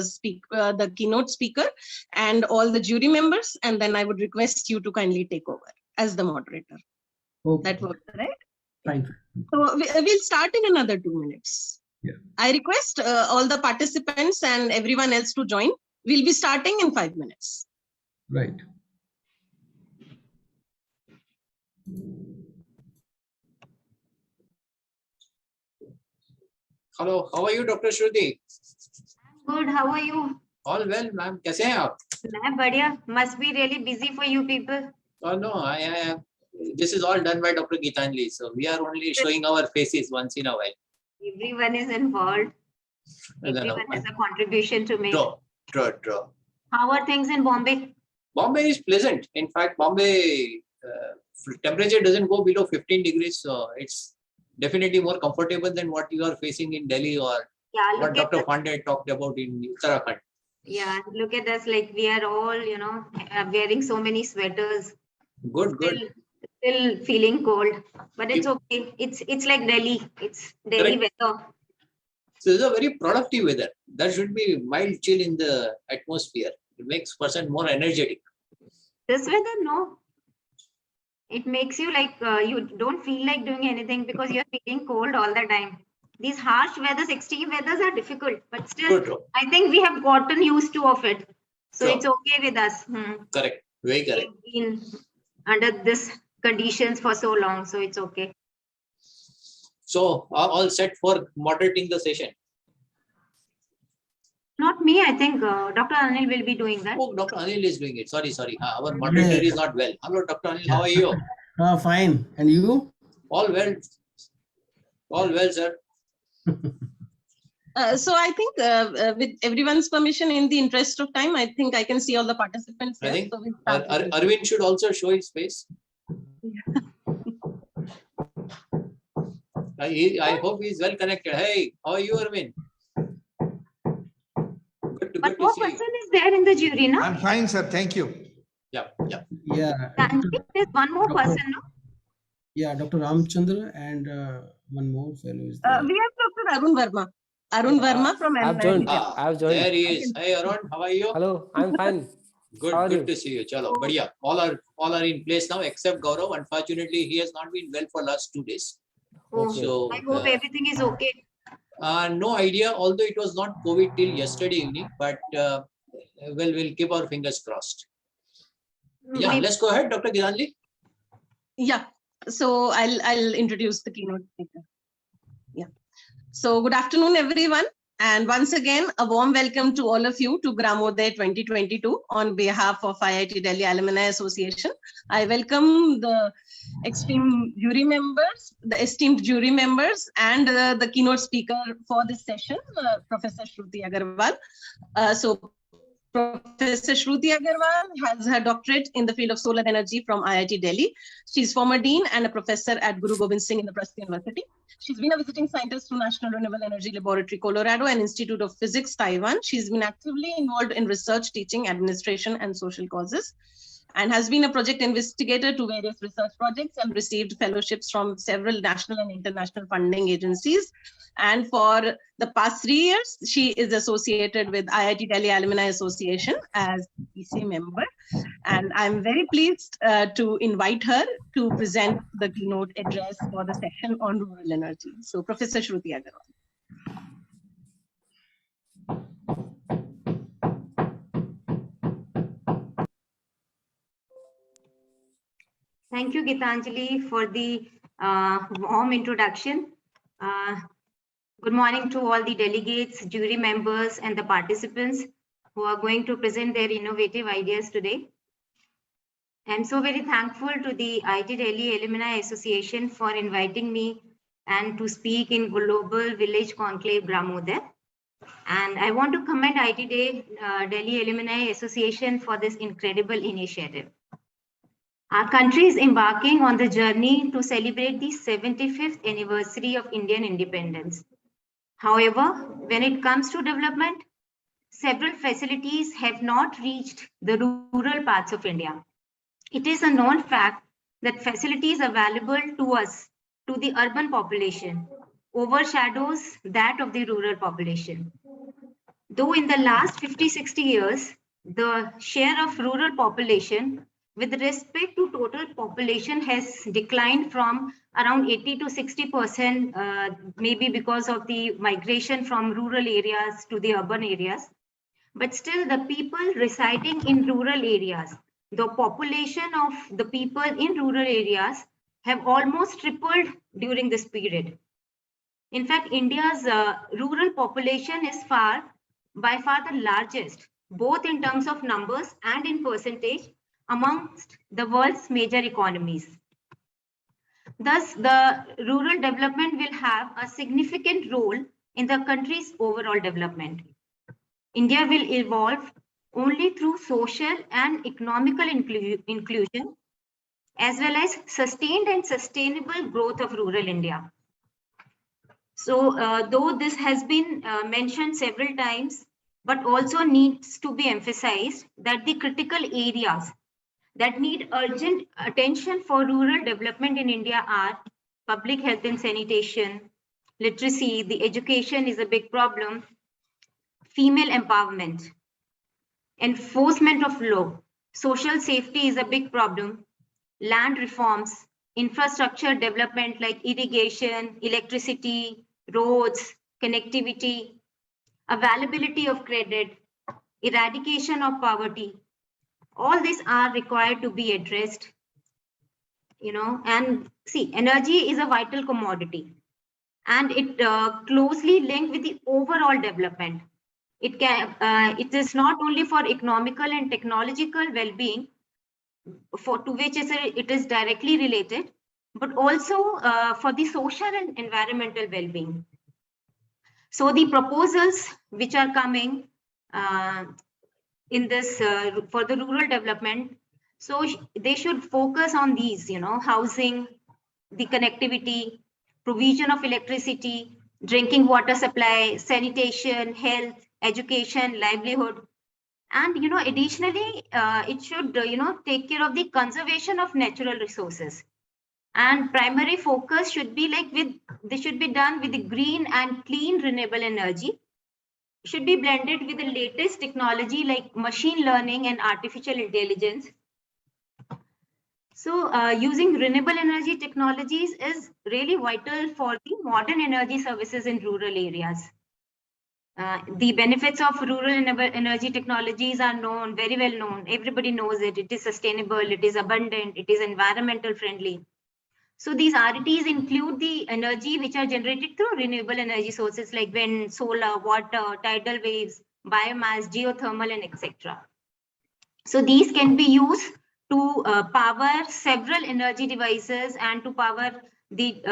the keynote speaker and all the jury members, and then I would request you to kindly take over as the moderator. Okay. That works, right? Fine. So we'll start in another 2 minutes. Yeah. I request all the participants and everyone else to join. We'll be starting in 5 minutes. Right. Hello, how are you, Dr. Shruti? Good. How are you? All well, ma'am. कैसे हैं आप? मैं बढ़िया. Must be really busy for you people. Oh no, I am. This is all done by Dr. Geetanjali, so we are only showing our faces once in a while. Everyone is involved. Everyone has a contribution to make. True. How are things in Bombay? Bombay is pleasant. In fact, Bombay temperature doesn't go below 15 degrees, so it's definitely more comfortable than what you are facing in Delhi or what Dr. Pandey talked about in Uttarakhand. Yeah, look at us, like we are all, wearing so many sweaters. Good. Still feeling cold, but it's okay. It's like Delhi. It's Delhi weather. So it's a very productive weather. There should be mild chill in the atmosphere. It makes person more energetic. This weather, no. It makes you like you don't feel like doing anything because you're feeling cold all the time. These harsh weathers, extreme weathers are difficult, but still, True. I think we have gotten used to of it. So True. it's okay with us. Correct. Very correct. We've been under this conditions for so long, so it's okay. So all set for moderating the session. Not me, I think Dr. Anil will be doing that. Oh, Dr. Anil is doing it. Sorry. Our moderator is not well. Hello, Dr. Anil. How are you? Fine. And you? All well. All well, sir. So I think with everyone's permission, in the interest of time, I think I can see all the participants. I think so we'll start with this. Arvind should also show his face. I hope he is well connected. Hey, how are you, Arvind? But one person is there in the jury, no? I'm fine, sir. Thank you. Yeah. There's one more person, no? Yeah, Dr. Ramchandra and one more fellow is there. We have Dr. Arun Verma. Arun Verma from I've joined. MIT. I've joined. There he is. Hey, Arun, how are you? Hello, I'm fine. Good to see you. Chalo, badhiya. All are in place now except Gaurav. Unfortunately, he has not been well for last 2 days. Okay. So I hope everything is okay. no idea, although it was not COVID till yesterday evening, but we'll keep our fingers crossed. Yeah, let's go ahead, Dr. Geetanjali. Yeah, so I'll introduce the keynote speaker. Yeah, so good afternoon, everyone. And once again, a warm welcome to all of you to Gramodaya 2022 on behalf of IIT Delhi Alumni Association. I welcome the esteemed jury members, and the keynote speaker for this session, Professor Shruti Agarwal. So Professor Shruti Agarwal has her doctorate in the field of solar energy from IIT Delhi. She's former dean and a professor at Guru Gobind Singh University. She's been a visiting scientist to National Renewable Energy Laboratory, Colorado, and Institute of Physics, Taiwan. She's been actively involved in research, teaching, administration, and social causes, and has been a project investigator to various research projects and received fellowships from several national and international funding agencies. And for the past 3 years, she is associated with IIT Delhi Alumni Association as EC member. And I'm very pleased to invite her to present the keynote address for the session on rural energy. So Professor Shruti Agarwal. Thank you, Geetanjali, for the warm introduction. Good morning to all the delegates, jury members, and the participants who are going to present their innovative ideas today. I'm so very thankful to the IIT Delhi Alumni Association for inviting me and to speak in Global Village Conclave Gramodaya. And I want to commend IIT Delhi Alumni Association for this incredible initiative. Our country is embarking on the journey to celebrate the 75th anniversary of Indian independence. However, when it comes to development, several facilities have not reached the rural parts of India. It is a known fact that facilities available to us, to the urban population, overshadows that of the rural population. Though in the last 50-60 years, the share of rural population with respect to total population has declined from around 80 to 60%, maybe because of the migration from rural areas to the urban areas. But still, the people residing in rural areas, the population of the people in rural areas have almost tripled during this period. In fact, India's rural population is by far the largest, both in terms of numbers and in percentage, amongst the world's major economies. Thus, the rural development will have a significant role in the country's overall development. India will evolve only through social and economical inclusion, as well as sustained and sustainable growth of rural India. So, though this has been mentioned several times, but also needs to be emphasized that the critical areas that need urgent attention for rural development in India are public health and sanitation, literacy, the education is a big problem, female empowerment, enforcement of law, social safety is a big problem, land reforms, infrastructure development like irrigation, electricity, roads, connectivity, availability of credit, eradication of poverty. All these are required to be addressed, and see, energy is a vital commodity and it closely linked with the overall development. It is not only for economical and technological well-being, to which it is directly related, but also for the social and environmental well-being. So the proposals which are coming in this for the rural development, so they should focus on these, housing, the connectivity, provision of electricity, drinking water supply, sanitation, health, education, livelihood. And, additionally, it should, take care of the conservation of natural resources. And primary focus should be they should be done with the green and clean renewable energy, should be blended with the latest technology like machine learning and artificial intelligence. So using renewable energy technologies is really vital for the modern energy services in rural areas. The benefits of rural energy technologies are known, very well known. Everybody knows it. It is sustainable, it is abundant, it is environmental friendly. So these RETs include the energy which are generated through renewable energy sources like wind, solar, water, tidal waves, biomass, geothermal, and etc. So these can be used to power several energy devices and to power the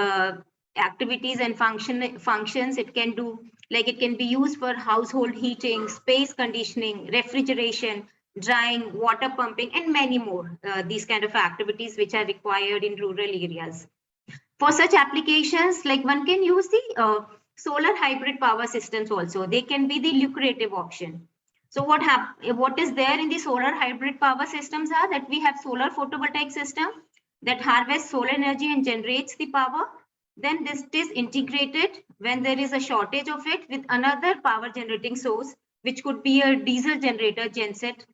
activities and functions it can do. Like it can be used for household heating, space conditioning, refrigeration, drying, water pumping, and many more. These kind of activities which are required in rural areas. For such applications, like one can use the solar hybrid power systems also. They can be the lucrative option. So what is there in the solar hybrid power systems are that we have solar photovoltaic system that harvests solar energy and generates the power. Then this is integrated when there is a shortage of it with another power generating source, which could be a diesel generator genset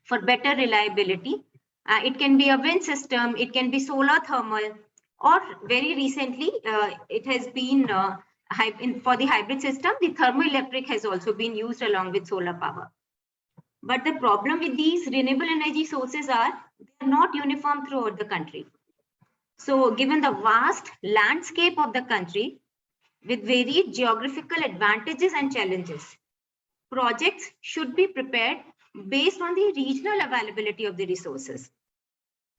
for better reliability. It can be a wind system, it can be solar thermal, or very recently it has been for the hybrid system, the thermoelectric has also been used along with solar power. But the problem with these renewable energy sources are they are not uniform throughout the country. So given the vast landscape of the country with varied geographical advantages and challenges, projects should be prepared based on the regional availability of the resources.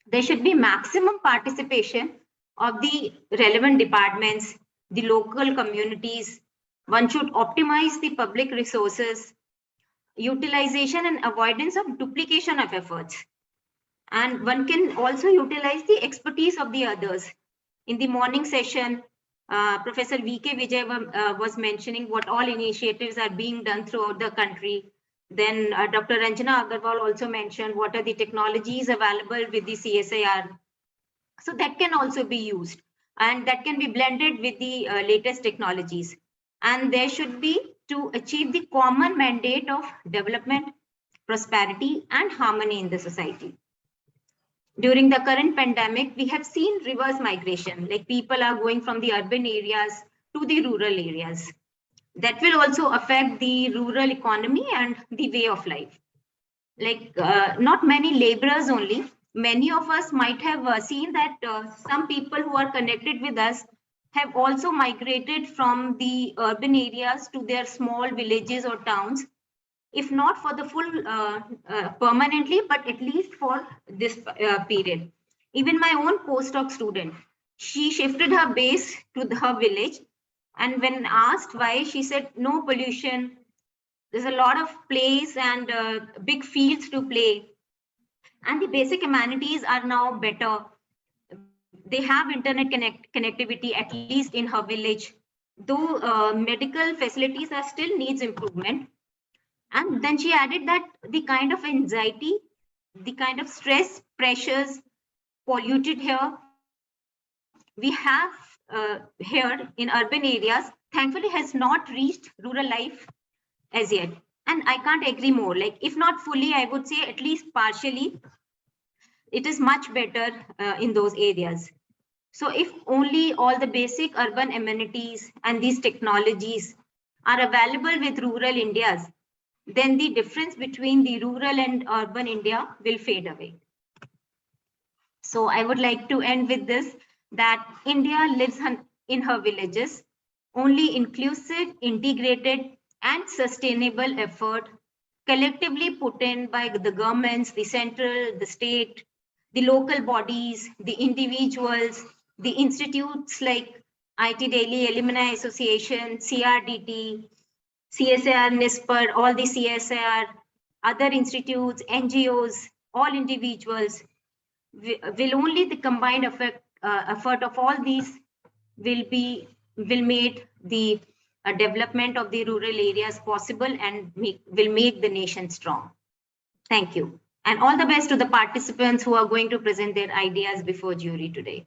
There should be maximum participation of the relevant departments, the local communities. One should optimize the public resources, utilization and avoidance of duplication of efforts. And one can also utilize the expertise of the others. In the morning session, Professor V.K. Vijay was mentioning what all initiatives are being done throughout the country. Then Dr. Ranjana Agarwal also mentioned what are the technologies available with the CSIR. So that can also be used and that can be blended with the latest technologies. And there should be to achieve the common mandate of development, prosperity, and harmony in the society. During the current pandemic, we have seen reverse migration, like people are going from the urban areas to the rural areas. That will also affect the rural economy and the way of life. Like not many laborers only, many of us might have seen that some people who are connected with us have also migrated from the urban areas to their small villages or towns, if not for the full permanently, but at least for this period. Even my own postdoc student, she shifted her base to her village. And when asked why, she said, no pollution, there's a lot of place and big fields to play. And the basic amenities are now better. They have internet connectivity, at least in her village, though medical facilities are still needs improvement. And then she added that the kind of anxiety, the kind of stress, pressures, polluted here, we have here in urban areas, thankfully has not reached rural life as yet. And I can't agree more. Like, if not fully, I would say at least partially, it is much better in those areas. So if only all the basic urban amenities and these technologies are available with rural India's, then the difference between the rural and urban India will fade away. So I would like to end with this, that India lives in her villages. Only inclusive, integrated, and sustainable effort collectively put in by the governments, the central, the state, the local bodies, the individuals, the institutes like IT Delhi Alumni Association, CRDT, CSIR, NISPER, all the CSIR, other institutes, NGOs, all individuals, will only the combined effort of all these will make the development of the rural areas possible and will make the nation strong. Thank you. And all the best to the participants who are going to present their ideas before jury today.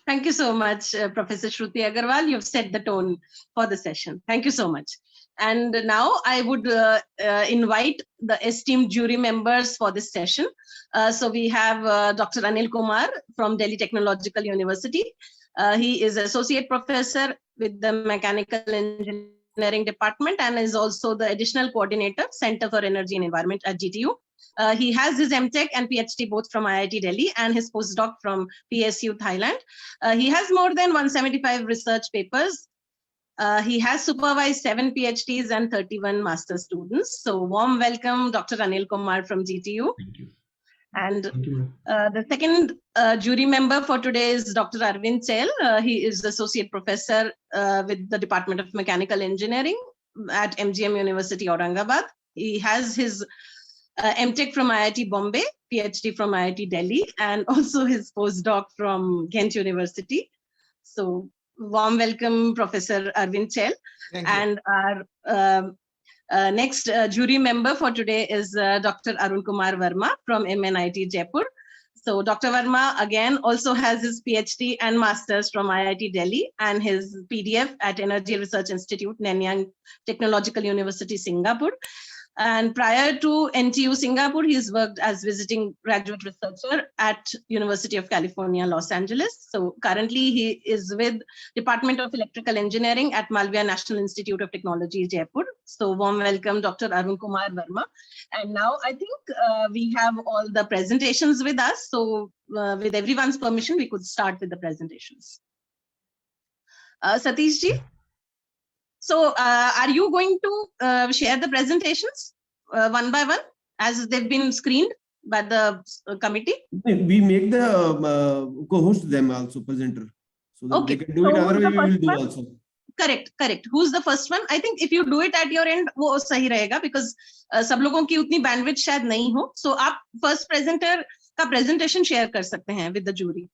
Thank you so much, Professor Shruti Agarwal. You've set the tone for the session. Thank you so much. And now I would invite the esteemed jury members for this session. So we have Dr. Anil Kumar from Delhi Technological University. He is Associate Professor with the Mechanical Engineering Department and is also the Additional Coordinator, Center for Energy and Environment at GTU. He has his MTech and PhD both from IIT Delhi and his postdoc from PSU Thailand. He has more than 175 research papers. He has supervised 7 PhDs and 31 master students. So warm welcome, Dr. Anil Kumar from GTU. Thank you. And Thank you. the second jury member for today is Dr. Arvind Chel. He is Associate Professor with the Department of Mechanical Engineering at MGM University, Aurangabad. He has his MTech from IIT Bombay, PhD from IIT Delhi, and also his postdoc from Ghent University. So warm welcome, Professor Arvind Chel. And our next jury member for today is Dr. Arun Kumar Verma from MNIT Jaipur. So Dr. Verma again also has his PhD and masters from IIT Delhi and his PDF at Energy Research Institute, Nanyang Technological University, Singapore. And prior to NTU Singapore, he's worked as visiting graduate researcher at University of California, Los Angeles. So currently he is with Department of Electrical Engineering at Malviya National Institute of Technology, Jaipur. So warm welcome, Dr. Arun Kumar Verma. And now I think we have all the presentations with us. So with everyone's permission, we could start with the presentations. Satish ji? So are you going to share the presentations one by one as they've been screened by the committee? We make the co-host them also presenter. So that Okay. they can do it, otherwise we will do also. Correct, correct. Who's the first one? I think if you do it at your end, वो सही रहेगा because सब लोगों की उतनी bandwidth शायद नहीं हो. So आप first presenter का presentation share कर सकते हैं with the jury.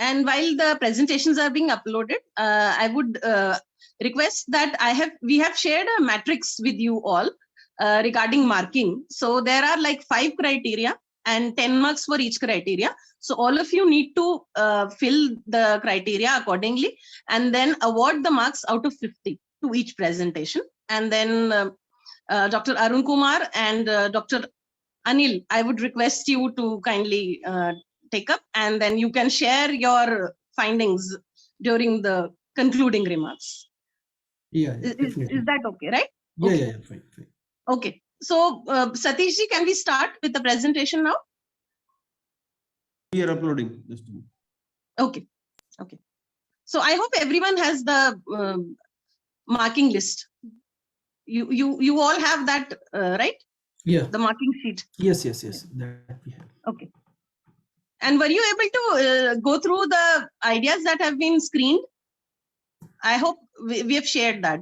And while the presentations are being uploaded, I would request that we have shared a matrix with you all regarding marking. So there are like 5 criteria and 10 marks for each criteria. So all of you need to fill the criteria accordingly and then award the marks out of 50 to each presentation. And then Dr. Arun Kumar and Dr. Anil, I would request you to kindly take up, and then you can share your findings during the concluding remarks. Yeah, Is definitely. that okay, right? Yeah, Okay. yeah, fine. Okay. So, Satish ji, can we start with the presentation now? We are uploading just a minute. Okay. Okay. So I hope everyone has the marking list. You all have that, right? Yeah. The marking sheet. Yes. That we have. Okay. And were you able to go through the ideas that have been screened? I hope we have shared that.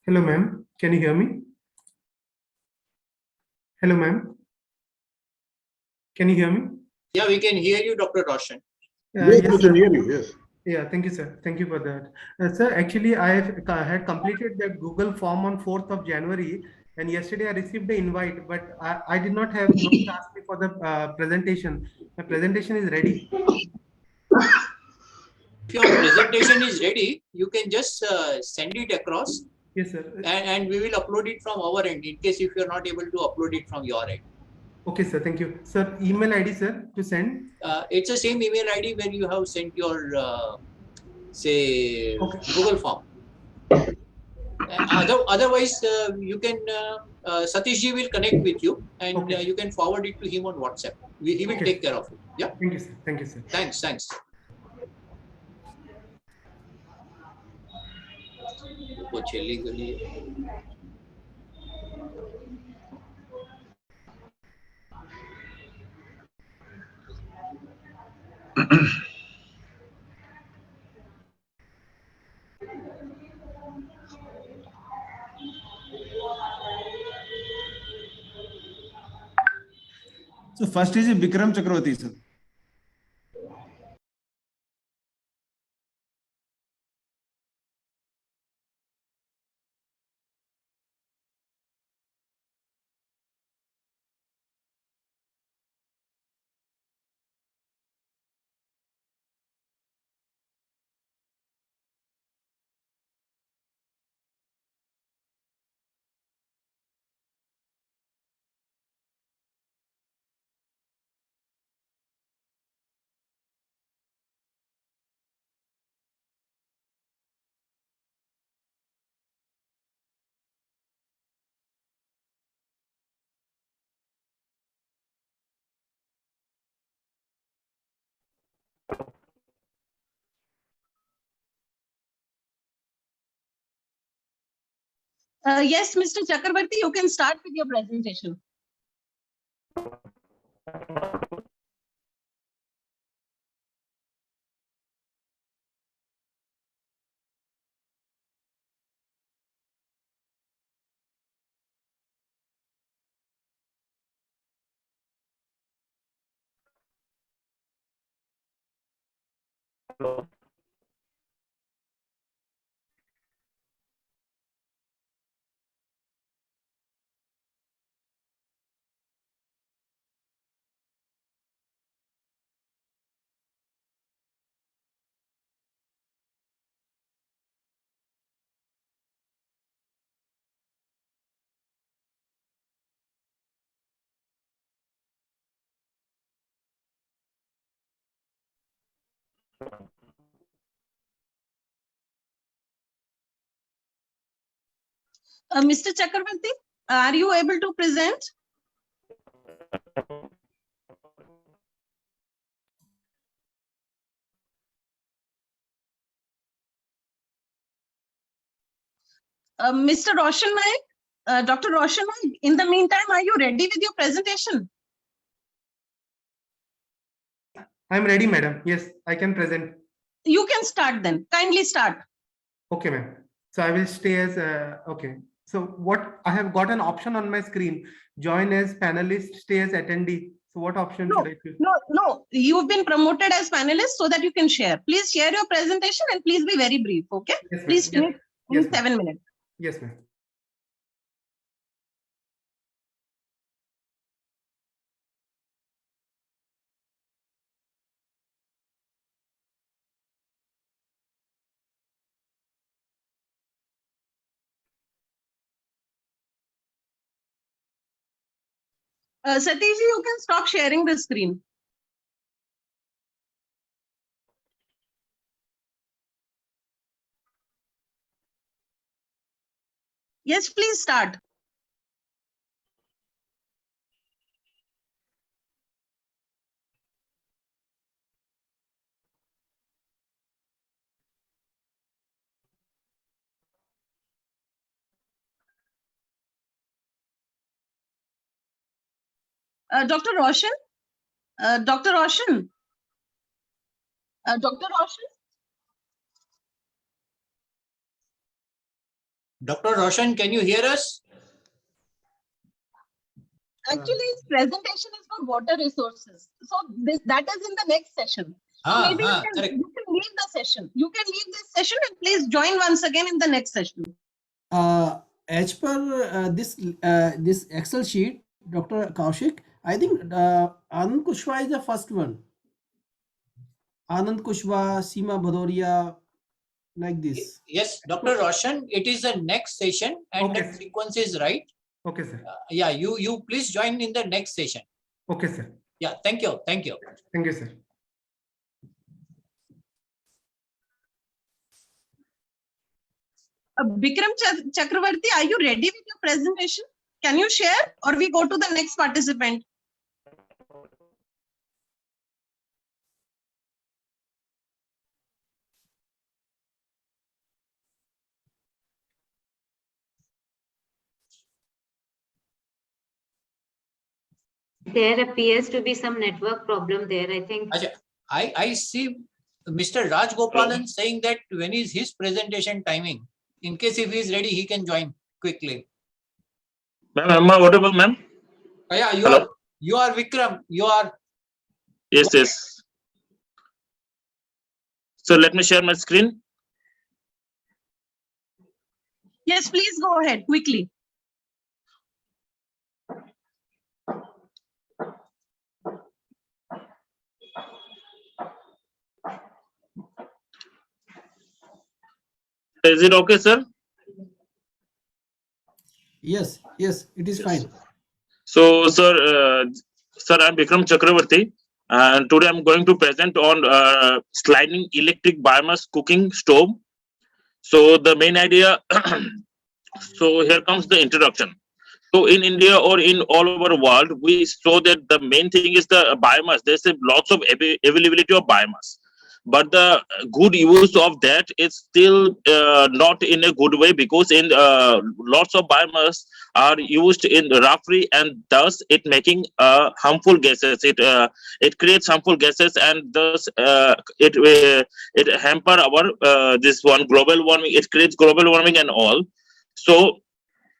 Hello, ma'am. Can you hear me? Hello, ma'am. Can you hear me? Yeah, we can hear you, Dr. Roshan. Yes, we Yes, can sir. hear you. Yes. Yeah, thank you, sir. Thank you for that. Sir, actually, had completed that Google form on 4th of January, and yesterday I received the invite, but I did not have no chance for the presentation. My presentation is ready. If your presentation is ready, you can just send it across. Yes, sir. And we will upload it from our end in case if you're not able to upload it from your end. Okay, sir. Thank you. Sir, email ID, sir, to send? It's the same email ID where you have sent your, say, Google form. Otherwise, you can, Satish ji will connect with you and you can forward it to him on WhatsApp. He will take care of it. Yeah. Thank you, sir. Thank you, sir. Thanks. वो चली गई है। So first is Vikram Chakravarti, sir. Yes, Mr. Chakrabarti, you can start with your presentation. Mr. Chakrabarti, are you able to present? Mr. Roshan Naik, Dr. Roshan Naik, in the meantime, are you ready with your presentation? I'm ready, madam. Yes, I can present. You can start then. Kindly start. Okay, ma'am. So I will stay as okay. So what I have got an option on my screen: join as panelist, stay as attendee. So what option should I choose? No. You've been promoted as panelist so that you can share. Please share your presentation and please be very brief. Okay. Yes, ma'am. Please finish in Yes, ma'am. 7 minutes. Yes, ma'am. Satish, you can stop sharing the screen. Yes, please start. Dr. Roshan? Dr. Roshan? Dr. Roshan? Dr. Roshan, can you hear us? Actually, his presentation is for water resources. So that is in the next session. So maybe you can Correct. leave the session. You can leave this session and please join once again in the next session. As per this Excel sheet, Dr. Kaushik, I think Anand Kushwaha is the first one. Anand Kushwaha, Seema Bhadoria, like this. Yes, Dr. Roshan, it is the next session and Okay. the sequence is right. Okay, sir. Yeah, you please join in the next session. Okay, sir. Yeah, thank you. Thank you. Thank you, sir. Bikram Chakravarti, are you ready with your presentation? Can you share or we go to the next participant? There appears to be some network problem there, I think. I see Mr. Raj Gopalan saying that when is his presentation timing? In case if he is ready, he can join quickly. Ma'am, am I audible, ma'am? Yeah, Hello? you are Vikram. You are. Yes, yes. So let me share my screen. Yes, please go ahead quickly. Is it okay, sir? Yes, it is fine. So, sir, I'm Bikram Chakravarti, and today I'm going to present on sliding electric biomass cooking stove. So the main idea. So here comes the introduction. So in India or in all over the world, we saw that the main thing is the biomass. There's lots of availability of biomass, but the good use of that is still not in a good way, because in lots of biomass are used in roughly, and thus it making harmful gases. It creates harmful gases, and thus it hamper our this one global warming. It creates global warming and all. So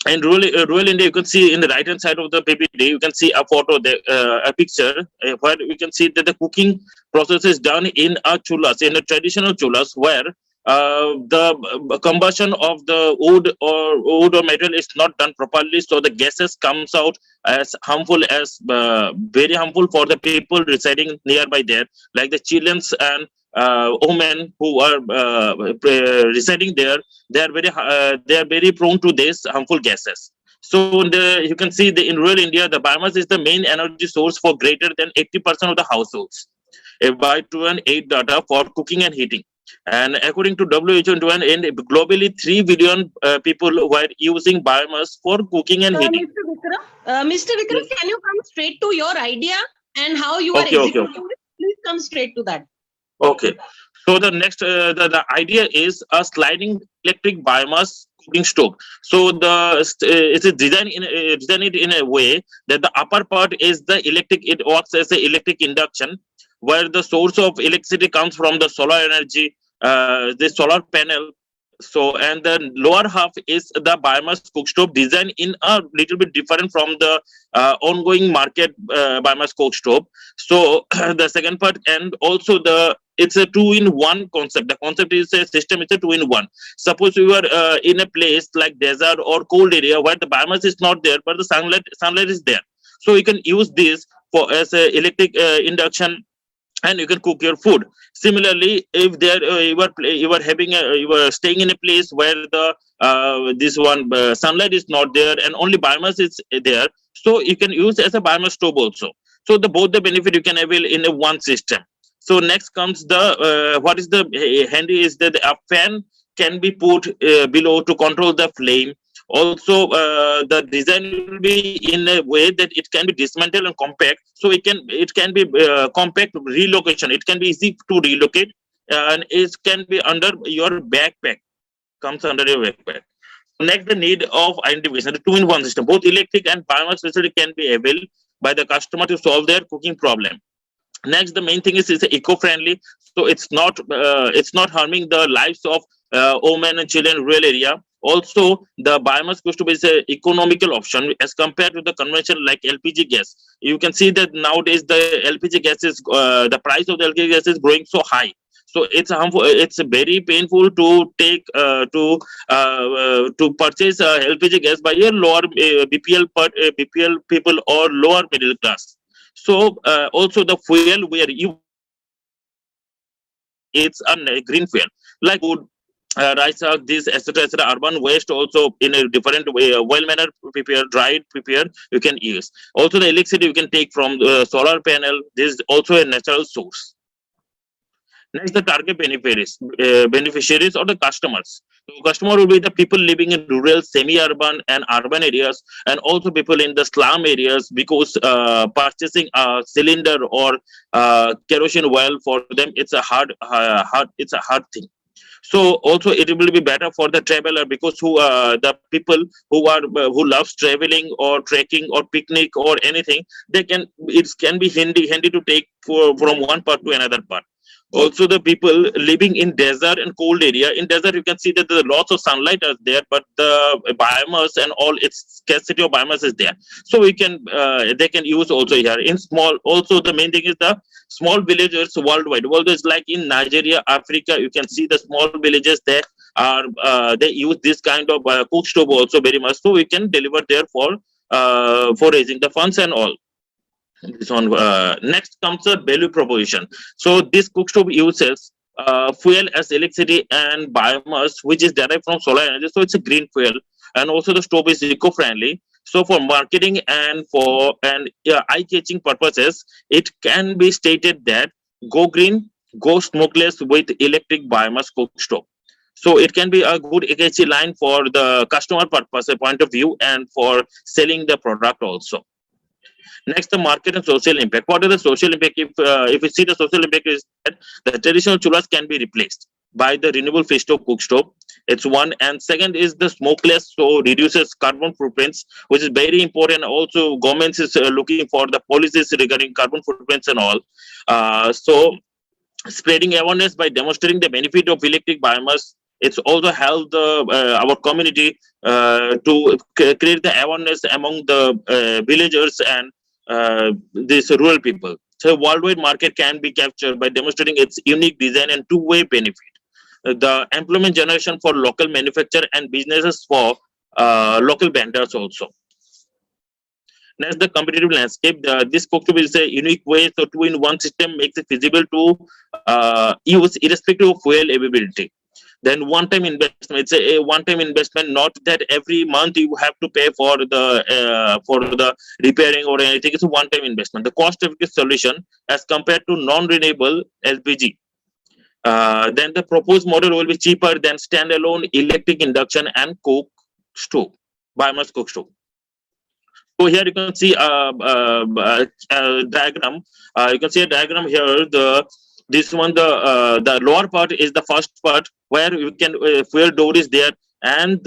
in rural India, you can see in the right hand side of the PPT, you can see a photo, there, a picture where we can see that the cooking process is done in a chulas, in a traditional chulas, where the combustion of the wood or metal is not done properly, so the gases comes out as harmful, as very harmful for the people residing nearby there, like the children and women who are residing there. They are very prone to these harmful gases. So you can see in rural India, the biomass is the main energy source for greater than 80% of the households by 2008 data for cooking and heating. And according to WHO, in globally 3 billion people were using biomass for cooking and heating. Mr. Vikram, Yes. can you come straight to your idea and how you are Okay. executing it? Please come straight to that. Okay. So the next, the idea is a sliding electric biomass cooking stove. So it is designed it in a way that the upper part is the electric. It works as a electric induction, where the source of electricity comes from the solar energy, the solar panel. So, and the lower half is the biomass cook stove, designed in a little bit different from the ongoing market biomass cook stove. So the second part, and also it's a two-in-one concept. The concept is a system. It's a two-in-one. Suppose you are in a place like desert or cold area where the biomass is not there, but the sunlight is there. So you can use this for as a electric induction, and you can cook your food. Similarly, if there you are staying in a place where the this one sunlight is not there and only biomass is there, so you can use as a biomass stove also. So both the benefit you can avail in a one system. So next comes the what is the handy is that a fan can be put below to control the flame. Also, the design will be in a way that it can be dismantled and compact. So it can be compact relocation. It can be easy to relocate, and it can be under your backpack. Comes under your backpack. Next, the need of identification. The two-in-one system, both electric and biomass facility can be availed by the customer to solve their cooking problem. Next, the main thing is it's eco-friendly, so it's not harming the lives of women and children in rural area. Also, the biomass cook stove is an economical option as compared to the conventional like LPG gas. You can see that nowadays the LPG gas is the price of the LPG gas is growing so high. So it's harmful. It's very painful to take to purchase LPG gas by your lower BPL people or lower middle class. So also the fuel where you it's a green fuel like wood, rice, this etc. Urban waste also in a different way, well manner prepare, dried prepare you can use. Also the electricity you can take from the solar panel. This is also a natural source. Next, the target beneficiaries or the customers. So customer will be the people living in rural, semi-urban and urban areas, and also people in the slum areas, because purchasing a cylinder or kerosene oil for them, it's a hard thing. So also it will be better for the traveler, because the people who loves traveling or trekking or picnic or anything, it can be handy to take from one part to another part. Also the people living in desert and cold area. In desert you can see that the lots of sunlight are there, but the biomass and all its scarcity of biomass is there. So they can use also here in small. Also the main thing is the small villages worldwide. Is like in Nigeria, Africa, you can see the small villages there are they use this kind of cook stove also very much. So we can deliver there for raising the funds and all. This one. Next comes the value proposition. So this cook stove uses fuel as electricity and biomass, which is derived from solar energy. So it's a green fuel, and also the stove is eco-friendly. So for marketing and for eye-catching purposes, it can be stated that go green, go smokeless with electric biomass cook stove. So it can be a good AKC line for the customer purpose point of view and for selling the product also. Next, the market and social impact. What is the social impact? If we see the social impact is that the traditional chulhas can be replaced by the renewable fish stove cook stove. It's one, and second is the smokeless, so reduces carbon footprints, which is very important. Also, governments is looking for the policies regarding carbon footprints and all. So spreading awareness by demonstrating the benefit of electric biomass. It's also helped our community to create the awareness among the villagers and these rural people. So worldwide market can be captured by demonstrating its unique design and two-way benefit. The employment generation for local manufacturer and businesses for local vendors also. Next, the competitive landscape. This cook stove is a unique way, so two-in-one system makes it feasible to use irrespective of fuel availability. Then one-time investment. It's a one-time investment, not that every month you have to pay for the repairing or anything. It's a one-time investment. The cost-effective solution as compared to non-renewable LPG. Then the proposed model will be cheaper than standalone electric induction and cook stove, biomass cook stove. So here you can see a diagram. You can see a diagram here. This one, the lower part is the first part where you can fuel door is there. and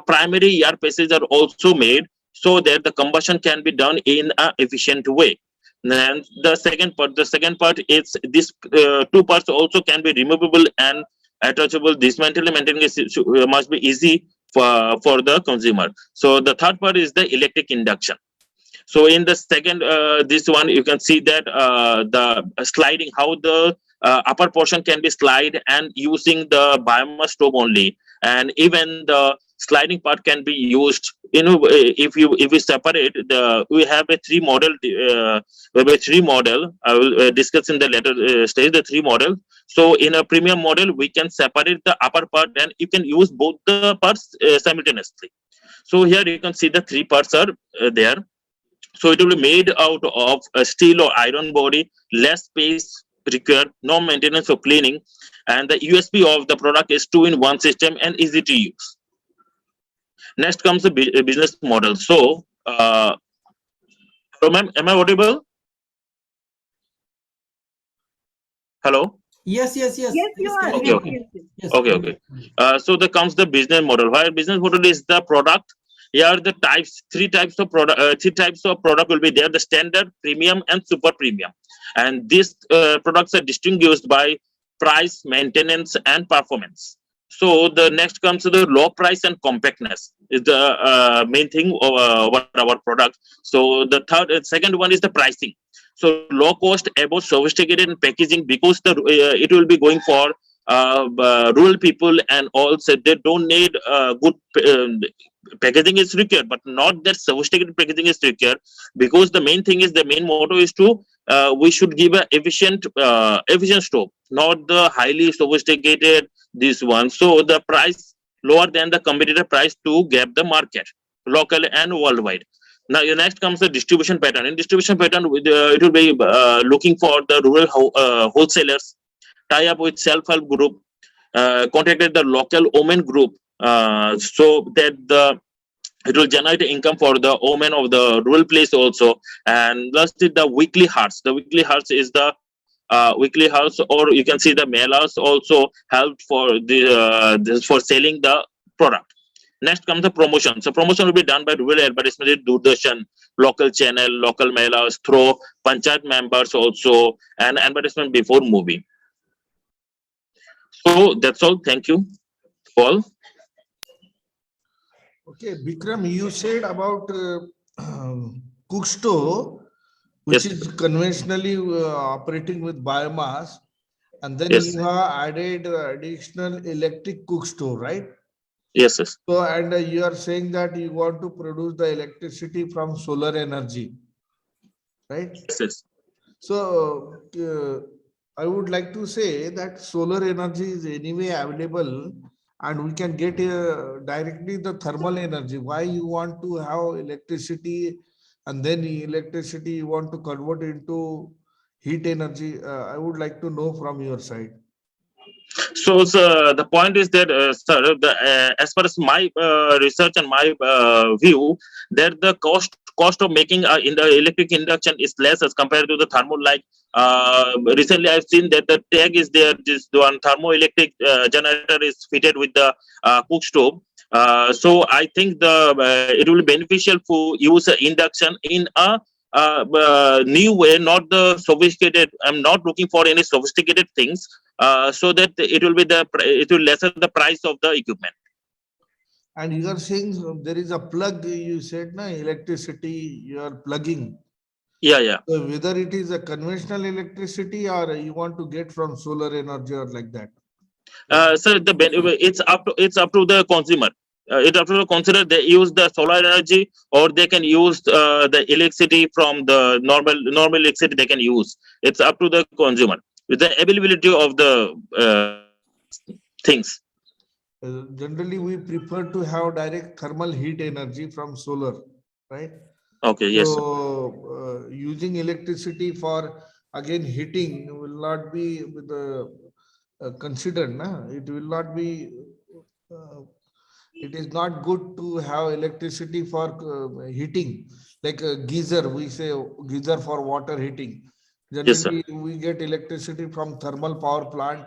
primary air passages are also made so that the combustion can be done in an efficient way. Then the second part is this two parts also can be removable and attachable. Dismantling and maintaining must be easy for the consumer. So the third part is the electric induction. So in the second, this one, you can see that the sliding, how the upper portion can be slide and using the biomass stove only, and even the sliding part can be used. You know, if we separate the, we have a three model. We have a three model. I will discuss in the later stage the three model. So in a premium model, we can separate the upper part and you can use both the parts simultaneously. So here you can see the three parts are there. So it will be made out of a steel or iron body, less space required, no maintenance or cleaning, and the USP of the product is two-in-one system and easy to use. Next comes the business model. So, hello, ma'am, am I audible? Hello. Yes. Yes, you are. Okay, Yes, okay. yes, yes. Yes. Okay. So there comes the business model. Where business model is the product. Here are the types. Three types of product will be there: the standard, premium, and super premium. And these products are distinguished by price, maintenance, and performance. So the next comes to the low price and compactness is the main thing of our product. So the second one is the pricing. So low cost, about sophisticated in packaging, because the it will be going for rural people, and also they don't need good packaging is required, but not that sophisticated packaging is required, because the main thing is, the main motto is to we should give a efficient stove, not the highly sophisticated this one. So the price lower than the competitor price to get the market local and worldwide. Now, next comes the distribution pattern. In distribution pattern, it will be looking for the rural wholesalers, tie up with self-help group, contacted the local women group, so that it will generate income for the women of the rural place also. And last is the weekly hearts. The weekly hearts is the weekly house, or you can see the mail house also helped for this for selling the product. Next comes the promotion. So promotion will be done by rural advertisement, Doordarshan, local channel, local mail house, through panchayat members also, and advertisement before movie. So that's all. Thank you, Paul. Okay, Bikram, you said about cook stove, which Yes. is conventionally operating with biomass, and then Yes. you have added additional electric cook stove, right? Yes. Yes. So, and you are saying that you want to produce the electricity from solar energy, right? Yes. So, I would like to say that solar energy is anyway available, and we can get directly the thermal energy. Why you want to have electricity, and then electricity you want to convert into heat energy? I would like to know from your side. So, the point is that, sir, as far as my research and my view, that the cost of making in the electric induction is less as compared to the thermal. Like recently, I've seen that the tag is there. This one thermoelectric generator is fitted with the cook stove. So I think it will be beneficial for use induction in a new way, not the sophisticated. I'm not looking for any sophisticated things. So that it will lessen the price of the equipment. And you are saying there is a plug, you said, na, electricity you are plugging. Yeah. So whether it is a conventional electricity or you want to get from solar energy or like that. So it's up to the consumer. It's up to the consumer. They use the solar energy, or they can use the electricity from the normal electricity they can use. It's up to the consumer with the availability of the things. Generally, we prefer to have direct thermal heat energy from solar, right? Okay. Yes. Sir. So, using electricity for again heating will not be considered. Na? It will not be. It is not good to have electricity for heating, like a geyser. We say geyser for water heating. Yes, sir. Generally, we get electricity from thermal power plant.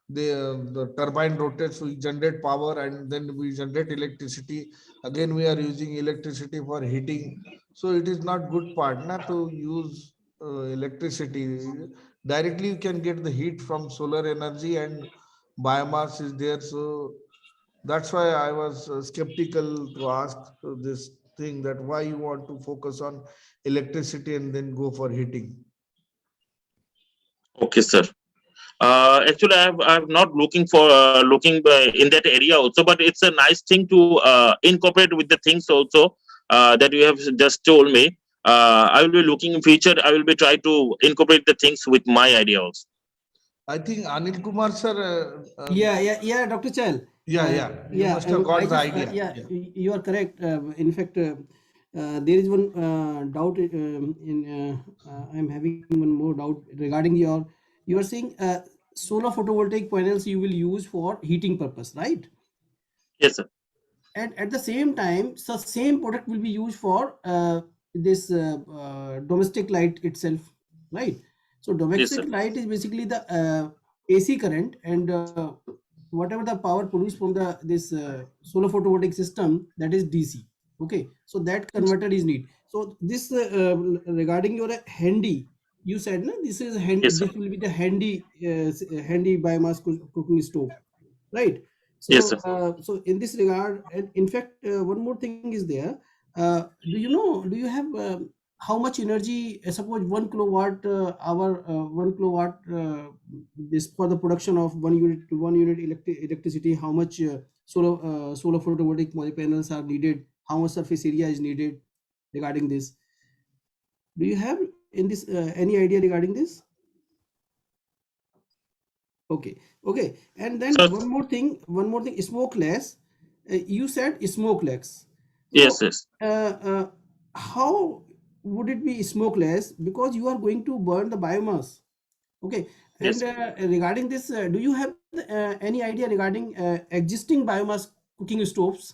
the turbine rotates, we generate power and then we generate electricity. Again, we are using electricity for heating. So it is not good partner to use electricity. Directly you can get the heat from solar energy and biomass is there. So that's why I was skeptical to ask this thing that why you want to focus on electricity and then go for heating. Okay, sir. Actually, I'm not looking for looking in that area also, but it's a nice thing to incorporate with the things also that you have just told me. I will be looking in future. I will be try to incorporate the things with my idea also. I think Anil Kumar sir. Yeah, Dr. Chal. You must have got the idea. You are correct. In fact, there is one doubt I'm having one more doubt regarding you are saying solar photovoltaic panels you will use for heating purpose, right? Yes, sir. And at the same time, the same product will be used for this domestic light itself, right? So domestic sir. light is basically the AC current, and whatever the power produced from this solar photovoltaic system, that is DC. Okay, so that converter is needed. So this regarding your handy, you said no, this is handy. Yes, sir. This will be the handy biomass cooking stove, right? Yes, So, sir. so in this regard, and in fact, one more thing is there. Do you know? Do you have how much energy? Suppose 1 kilowatt hour, 1 kilowatt this for the production of 1 unit electricity. How much solar photovoltaic panels are needed? How much surface area is needed regarding this? Do you have in this any idea regarding this? Okay, and then Sir, one more thing, smokeless. You said smokeless. yes, So, yes, how would it be smokeless? Because you are going to burn the biomass. Okay, and yes. regarding this, do you have any idea regarding existing biomass cooking stoves?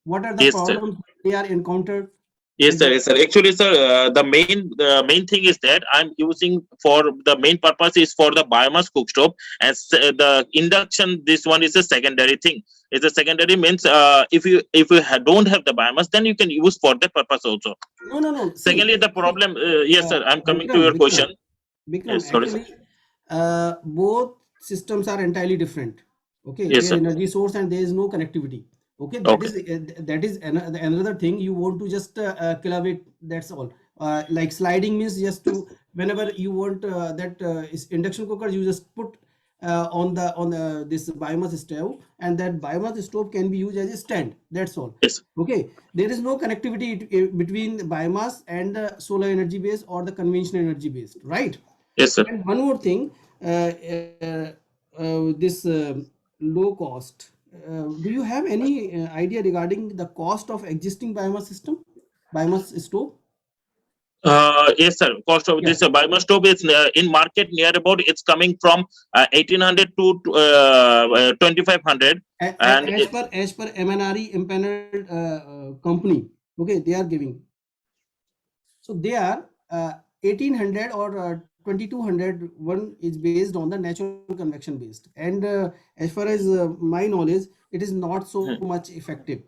What are the Yes, sir. problems they are encountered? Yes, At sir. the, Yes, sir. Actually, sir, the main thing is that I'm using for the main purpose is for the biomass cook stove, as the induction. This one is a secondary thing. It's a secondary means if you don't have the biomass, then you can use for that purpose also. no. Secondly, the problem. Yes, sir. I'm coming to Bikram, your question. Bikram, Yes, sorry, sir. actually, both systems are entirely different. Okay, Yes, their sir. energy source and there is no connectivity. Okay, Okay. that is another thing you want to just kill away. That's all. Like sliding means just to whenever you want that is induction cooker, you just put on the this biomass stove, and that biomass stove can be used as a stand. That's all. Yes, Okay, there is no connectivity between the biomass and the solar energy based or the conventional energy based, right? yes, sir. And one more thing, this low cost. Do you have any idea regarding the cost of existing biomass stove? Yes, sir. Cost of Yeah. this biomass stove is in market near about it's coming from 1800 to 2500, and As per MNRE impaneled company, okay, they are giving. So they are 1800 or 2200. One is based on the natural convection based, and as far as my knowledge, it is not so much effective,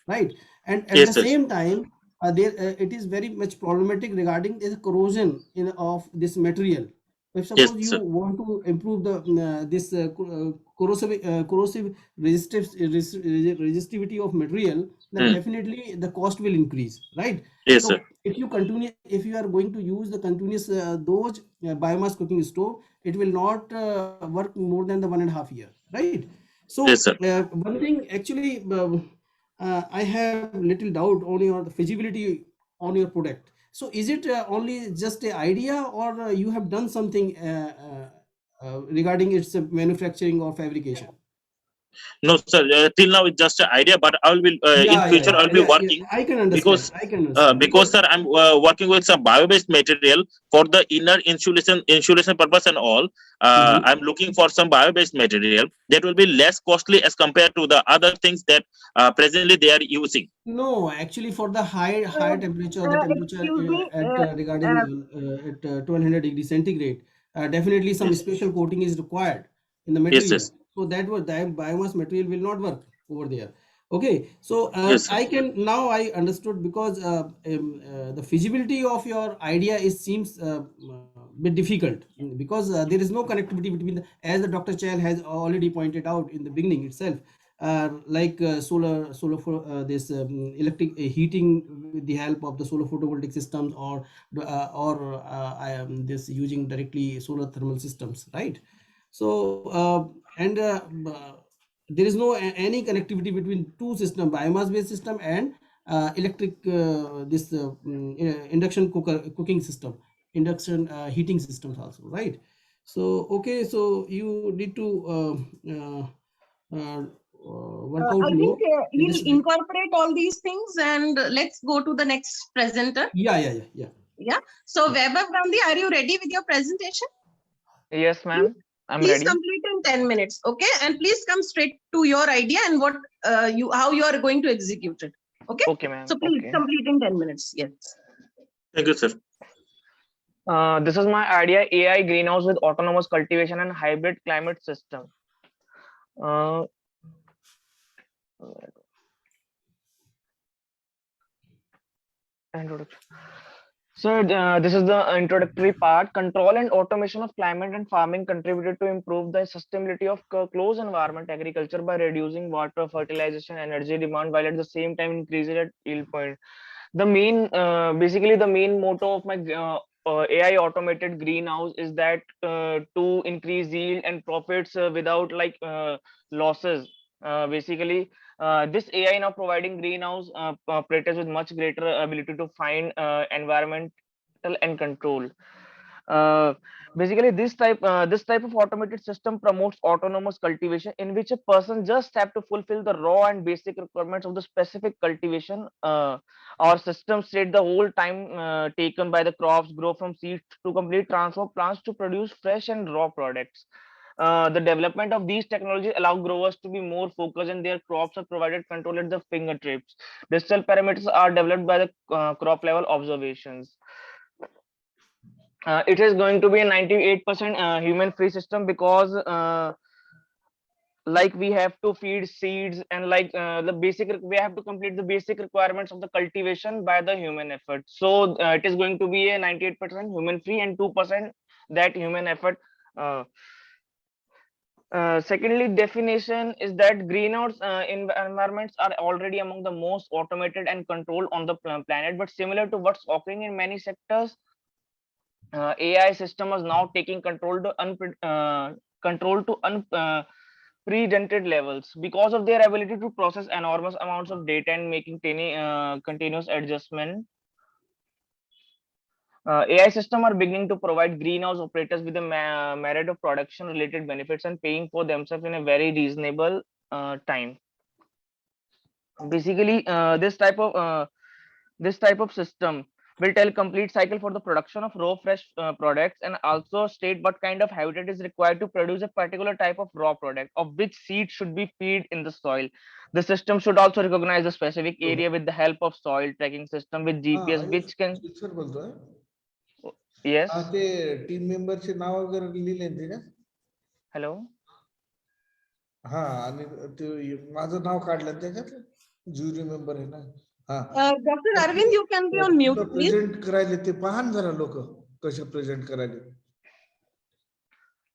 right? And at the yes, sir. same time, it is very much problematic regarding the corrosion of this material. If Yes, suppose you sir. want to improve the this corrosive resistivity of material, then definitely the cost will increase, right? Yes, So sir. if you are going to use the continuous those biomass cooking stove, it will not work more than the 1.5 year, right? So Yes, sir. one thing actually, I have little doubt on your the feasibility on your product. So is it only just an idea, or you have done something regarding its manufacturing or fabrication? No, sir. Till now it's just an idea, but I will be in future I'll be working I can understand. because sir I'm working with some bio-based material for the inner insulation purpose and all. I'm looking for some bio-based material that will be less costly as compared to the other things that presently they are using. No, actually, for the higher temperature, the temperature Excuse me, at regarding at 1200 degrees centigrade, definitely some special coating is required. in the Yes, material. yes. So that was that biomass material will not work over there. Okay, so Yes, sir. I can now I understood, because the feasibility of your idea is seems bit difficult, because there is no connectivity between the, as the Dr. Chahal has already pointed out in the beginning itself, like this electric heating with the help of the solar photovoltaic systems, or this using directly solar thermal systems, right? So and there is no any connectivity between two system, biomass based system and electric induction cooking system, induction heating systems also, right? So okay, so you need to work out I think more in he'll this. incorporate all these things, and let's go to the next presenter. Yeah. Yeah. So Yeah. Vaibhav Gandhi, are you ready with your presentation? Yes, ma'am. I'm Please ready. complete in 10 minutes. Okay. And please come straight to your idea and what how you are going to execute it. Okay. Okay, ma'am. So please Okay. complete in 10 minutes. Yes. Thank you, sir. This is my idea: AI greenhouse with autonomous cultivation and hybrid climate system. Uh, introduction. So this is the introductory part. Control and automation of climate and farming contributed to improve the sustainability of close environment agriculture by reducing water, fertilization, energy demand, while at the same time increasing at yield point. The main, basically the main motto of my AI automated greenhouse is that to increase yield and profits without losses. Basically, this AI now providing greenhouse operators with much greater ability to find environmental and control. Uh, Basically, this type of automated system promotes autonomous cultivation, in which a person just have to fulfill the raw and basic requirements of the specific cultivation. Our system state the whole time taken by the crops grow from seeds to complete transfer plants to produce fresh and raw products. The development of these technologies allow growers to be more focused in their crops and provided control at the fingertips. Digital parameters are developed by the crop level observations. It is going to be a 98% human free system, because like we have to feed seeds and we have to complete the basic requirements of the cultivation by the human effort. So it is going to be a 98% human free and 2% that human effort. uh, Secondly, definition is that greenhouse environments are already among the most automated and controlled on the planet, but similar to what's occurring in many sectors, AI system is now taking control to unprecedented levels because of their ability to process enormous amounts of data and making continuous adjustment. AI systems are beginning to provide greenhouse operators with a merit of production related benefits and paying for themselves in a very reasonable time. Basically, this type of system will tell complete cycle for the production of raw fresh products, and also state what kind of habitat is required to produce a particular type of raw product, of which seed should be feed in the soil. The system should also recognize the specific area with the help of soil tracking system with GPS, which can. Sir बोलतोय. Yes. ते team मेंबरचे नाव वगैरे लिहिले ते का? Hello. हा, आणि ते माझं नाव काढलं त्याच्यात, ज्युरी मेंबर आहे ना. हा, Dr. Arvind, you can be on mute, please. Present करायले ते पहा ना जरा लोक कसे प्रेझेंट करायले.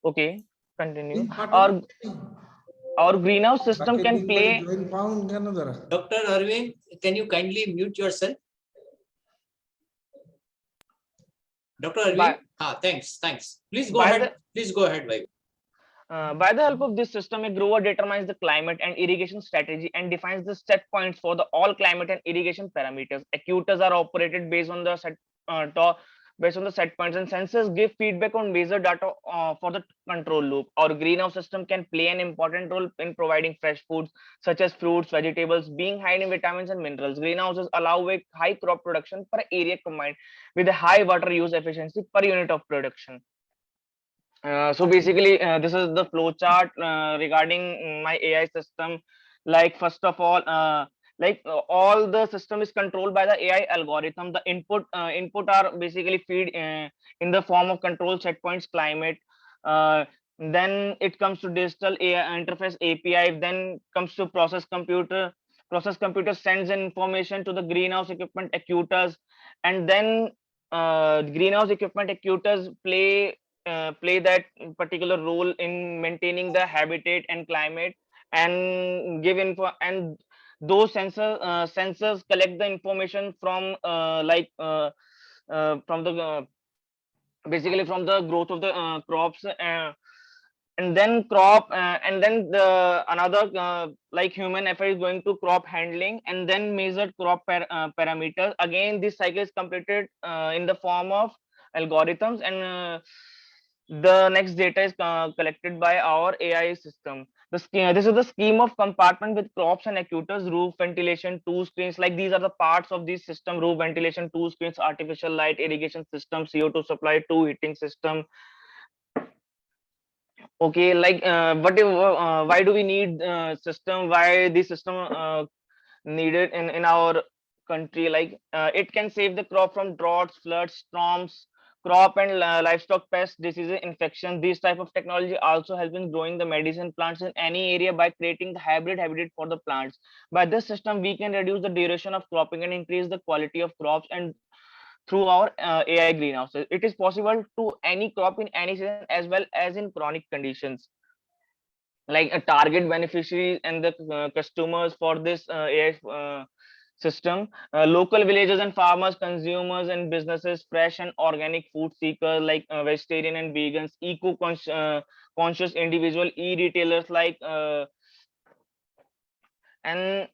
Okay, continue. लिंक पाठव. Our greenhouse system can play. Join पाहून घ्या ना जरा. Dr. Arvind, can you kindly mute yourself? Dr. Arvind? Thanks. Please go ahead. Please go ahead, Vaibhav. By the help of this system, a grower determines the climate and irrigation strategy and defines the set points for the all climate and irrigation parameters. Actuators are operated based on the set points, and sensors give feedback on measured data for the control loop. Our greenhouse system can play an important role in providing fresh foods such as fruits, vegetables, being high in vitamins and minerals. Greenhouses allow a high crop production per area combined with a high water use efficiency per unit of production. So basically, this is the flow chart regarding my AI system. Like first of all, all the system is controlled by the AI algorithm. The input are basically feed in the form of control set points, climate, then it comes to digital AI interface API, then comes to process computer sends information to the greenhouse equipment actuators, and then greenhouse equipment actuators play that particular role in maintaining the habitat and climate, and give info, and those sensors collect the information from from the basically from the growth of the crops, and then the another like human effort is going to crop handling, and then measured crop parameters. Again, this cycle is completed in the form of algorithms, and the next data is collected by our AI system. This is the scheme of compartment with crops and actuators, roof ventilation, two screens. Like these are the parts of this system: roof ventilation, two screens, artificial light, irrigation system, CO2 supply, two heating system. Okay, like why do we need system? Why this system needed in our country? Like it can save the crop from droughts, floods, storms, crop and livestock pests, diseases, infection. This type of technology also helps in growing the medicine plants in any area by creating the hybrid habitat for the plants. By this system, we can reduce the duration of cropping and increase the quality of crops, and through our AI greenhouses. It is possible to any crop in any season as well as in chronic conditions. Like a target beneficiaries and the customers for this AI system: local villagers and farmers, consumers and businesses, fresh and organic food seekers like vegetarian and vegans, conscious individual, e-retailers like and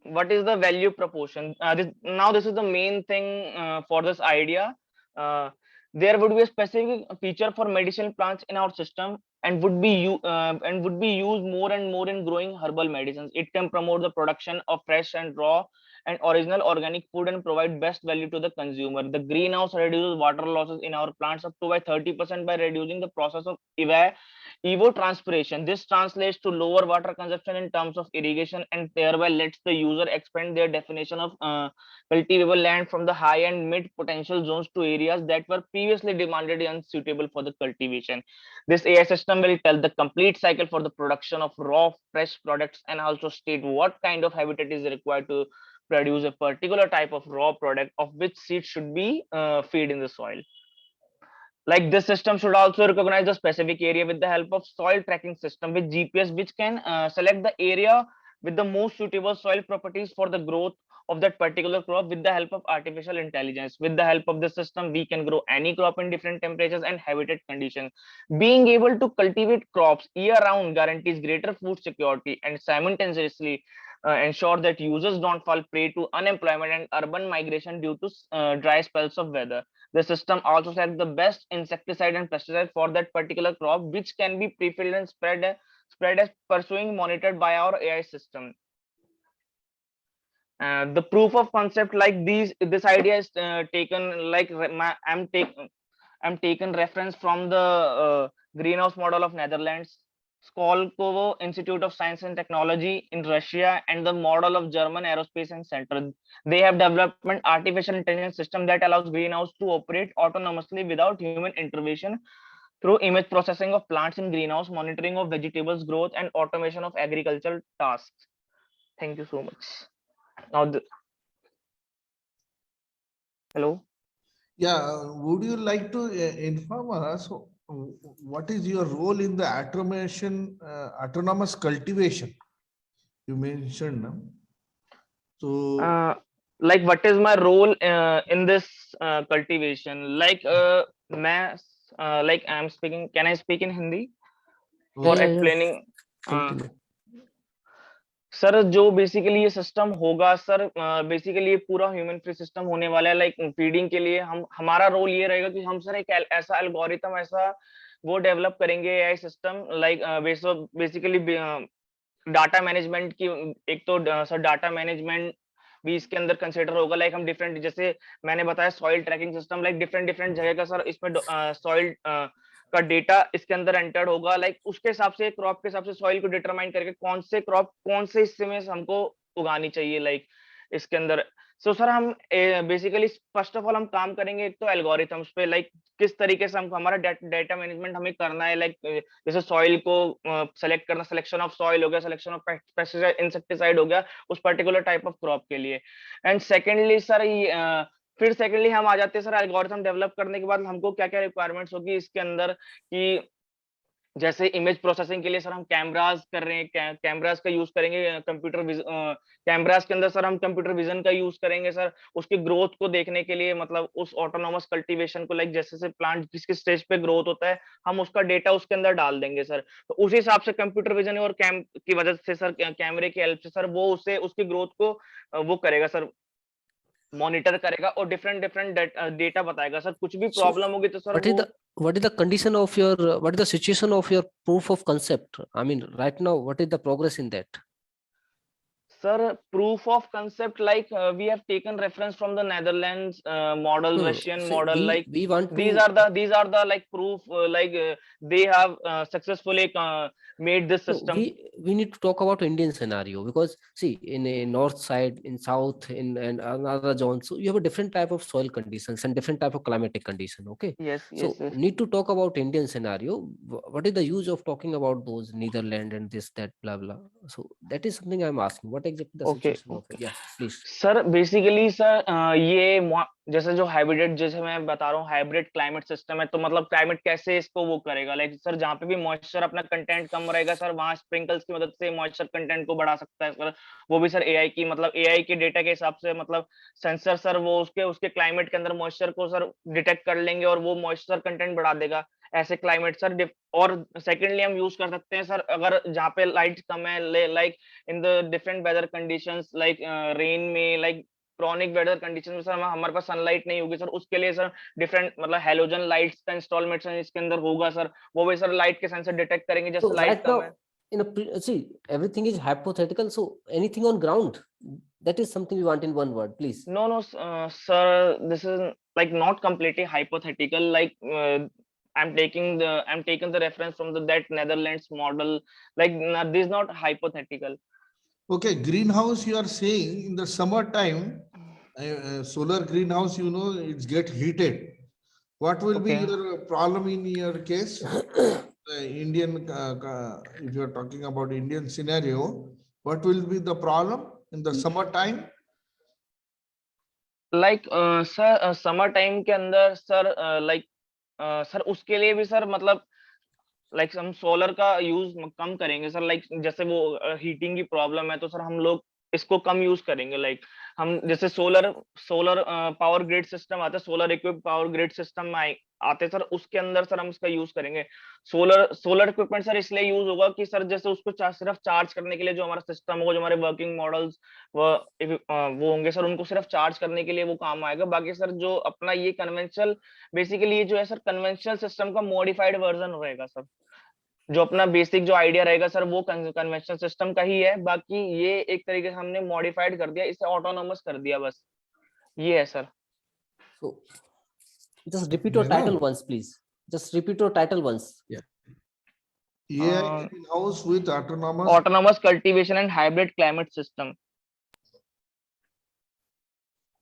what is the value proportion? This is the main thing for this idea. There would be a specific feature for medicinal plants in our system, and would be used more and more in growing herbal medicines. It can promote the production of fresh and raw and original organic food and provide best value to the consumer. The greenhouse reduces water losses in our plants up to by 30% by reducing the process of evapotranspiration. This translates to lower water consumption in terms of irrigation, and thereby lets the user expand their definition of cultivable land from the high and mid potential zones to areas that were previously demanded and unsuitable for the cultivation. This AI system will tell the complete cycle for the production of raw fresh products, and also state what kind of habitat is required to produce a particular type of raw product, of which seed should be feed in the soil. Like this system should also recognize the specific area with the help of soil tracking system with GPS, which can select the area with the most suitable soil properties for the growth of that particular crop with the help of artificial intelligence. With the help of the system, we can grow any crop in different temperatures and habitat conditions. Being able to cultivate crops year round guarantees greater food security and simultaneously ensure that users don't fall prey to unemployment and urban migration due to dry spells of weather. The system also selects the best insecticide and pesticide for that particular crop, which can be pre-filled and spread as pursuing monitored by our AI system. The proof of concept, like this idea is taken like I'm taken reference from the greenhouse model of Netherlands, Skolkovo Institute of Science and Technology in Russia, and the model of German Aerospace and Center. They have developed an artificial intelligence system that allows greenhouse to operate autonomously without human intervention through image processing of plants in greenhouse, monitoring of vegetables growth, and automation of agricultural tasks. Thank you so much. Now, hello. Yeah, would you like to inform us what is your role in the autonomous cultivation? You mentioned, no? So, like what is my role in this cultivation? Like like I'm speaking. Can I speak in Hindi for explaining? Sir जो basically ये system होगा sir, basically ये पूरा human free system होने वाला है. Like feeding के लिए हमारा रोल ये रहेगा कि हम सर एक ऐसा एल्गोरिथम ऐसा वो डेवलप करेंगे AI system, like basically data management की. एक तो सर डाटा मैनेजमेंट भी इसके अंदर कंसिडर होगा. लाइक हम डिफरेंट, जैसे मैंने बताया soil tracking system, like different जगह का सर इसमें सॉइल का डेटा इसके अंदर एंटर्ड होगा. लाइक उसके हिसाब से क्रॉप के हिसाब से सॉइल को डिटरमाइन करके कौन से क्रॉप कौन से हिस्से में हमको उगानी चाहिए. लाइक इसके अंदर सो सर हम बेसिकली फर्स्ट ऑफ ऑल हम काम करेंगे एक तो एल्गोरिथम्स पे, लाइक किस तरीके से हम हमारा डेटा मैनेजमेंट हमें करना है, लाइक जैसे सॉइल को सेलेक्ट करना, सिलेक्शन ऑफ सॉइल हो गया, सिलेक्शन ऑफ पेस्टिसाइड इंसेक्टिसाइड हो गया उस पर्टिकुलर टाइप ऑफ क्रॉप के लिए। एंड सेकेंडली सर फिर सेकेंडली हम आ जाते हैं सर एल्गोरिथम डेवलप करने के बाद हमको क्या क्या रिक्वायरमेंट्स होगी इसके अंदर, कि जैसे इमेज प्रोसेसिंग के लिए सर हम कैमरास कर रहे हैं, कैमरास का यूज करेंगे, कैमरास के अंदर सर हम कंप्यूटर विजन का यूज करेंगे सर उसकी ग्रोथ को देखने के लिए, मतलब उस ऑटोनोमस कल्टीवेशन को, लाइक जैसे से प्लांट किस किस स्टेज पे ग्रोथ होता है हम उसका डेटा उसके अंदर डाल देंगे सर। तो उस हिसाब से कंप्यूटर विजन और कैम की वजह से सर, कैमरे की हेल्प से सर वो उससे उसकी ग्रोथ को वो करेगा सर, मॉनिटर करेगा और डिफरेंट डिफरेंट डेटा बताएगा सर। कुछ भी प्रॉब्लम होगी तो सर वो what is the condition of your what is the situation of your proof of concept? I mean, right now, what is the progress in that? Sir, proof of concept, like we have taken reference from the Netherlands model, No, Russian see, model. Like we want these to. are the like proof, they have successfully made this No, system. we need to talk about Indian scenario, because see, in a north side, in south, in and another zone, so you have a different type of soil conditions and different type of climatic condition. Okay, Yes, so yes. need to talk about Indian scenario. What is the use of talking about those Netherlands and this, that, blah blah? So that is something I'm asking. What exactly the Okay, situation of it? Yeah, please. Sir basically sir ये जैसे जो hybrid, जैसे मैं बता रहा हूँ hybrid climate system है, तो मतलब क्लाइमेट कैसे इसको वो करेगा, लाइक सर जहाँ पे भी मॉइस्चर अपना कंटेंट कम रहेगा सर वहाँ स्प्रिंकल्स की मदद से मॉइस्चर कंटेंट को बढ़ा सकता है सर। वो भी सर एआई की, मतलब एआई के डेटा के हिसाब से, मतलब सेंसर सर वो उसके उसके क्लाइमेट के अंदर मॉइस्चर को सर डिटेक्ट कर लेंगे और वो मॉइस्चर कंटेंट बढ़ा देगा ऐसे क्लाइमेट सर। और सेकेंडली हम यूज कर सकते हैं सर अगर जहाँ पे लाइट कम है, like in the different weather conditions, like rain में, लाइक क्रॉनिक वेदर कंडीशन में सर हमारे पास सनलाइट नहीं होगी सर, उसके लिए सर डिफरेंट मतलब हेलोजन लाइट्स का इंस्टॉलमेंट इसके अंदर होगा सर। वो भी सर लाइट के सेंसर डिटेक्ट करेंगे जैसे So लाइट right कम है। now, see, everything is hypothetical. So anything on ground, that is something we want in one word, please. No, sir, this is like not completely hypothetical. Like I'm taking the reference from that Netherlands model. Like this is not hypothetical. Okay, greenhouse you are saying in the summertime, solar greenhouse, you know, it's get heated. What will be Okay. your problem in your case? Indian, if you are talking about Indian scenario, what will be the problem in the summertime? Like sir summer time के अंदर sir like sir उसके लिए भी sir मतलब like हम solar का use कम करेंगे sir. Like जैसे वो हीटिंग की प्रॉब्लम है तो सर हम लोग इसको कम यूज करेंगे। लाइक हम जैसे सोलर पावर ग्रिड सिस्टम आता है, solar equip power grid system आते सर, उसके अंदर सर हम इसका यूज करेंगे। सोलर इक्विपमेंट सर इसलिए यूज होगा कि सर जैसे उसको सिर्फ चार्ज करने के लिए जो हमारा सिस्टम होगा, जो हमारे वर्किंग मॉडल्स वो होंगे सर, उनको सिर्फ चार्ज करने के लिए वो काम आएगा। बाकी सर जो अपना ये कन्वेंशनल, बेसिकली ये जो है सर कन्वेंशनल सिस्टम का मॉडिफाइड वर्जन रहेगा सर। जो अपना बेसिक जो आइडिया रहेगा सर वो कन्वेंशनल सिस्टम का ही है, बाकी ये एक तरीके से हमने मॉडिफाइड कर दिया, इसे ऑटोनोमस कर दिया, बस ये है sir. So just repeat your title once, please. Just repeat your title once. Yeah, greenhouse with autonomous cultivation and hybrid climate system.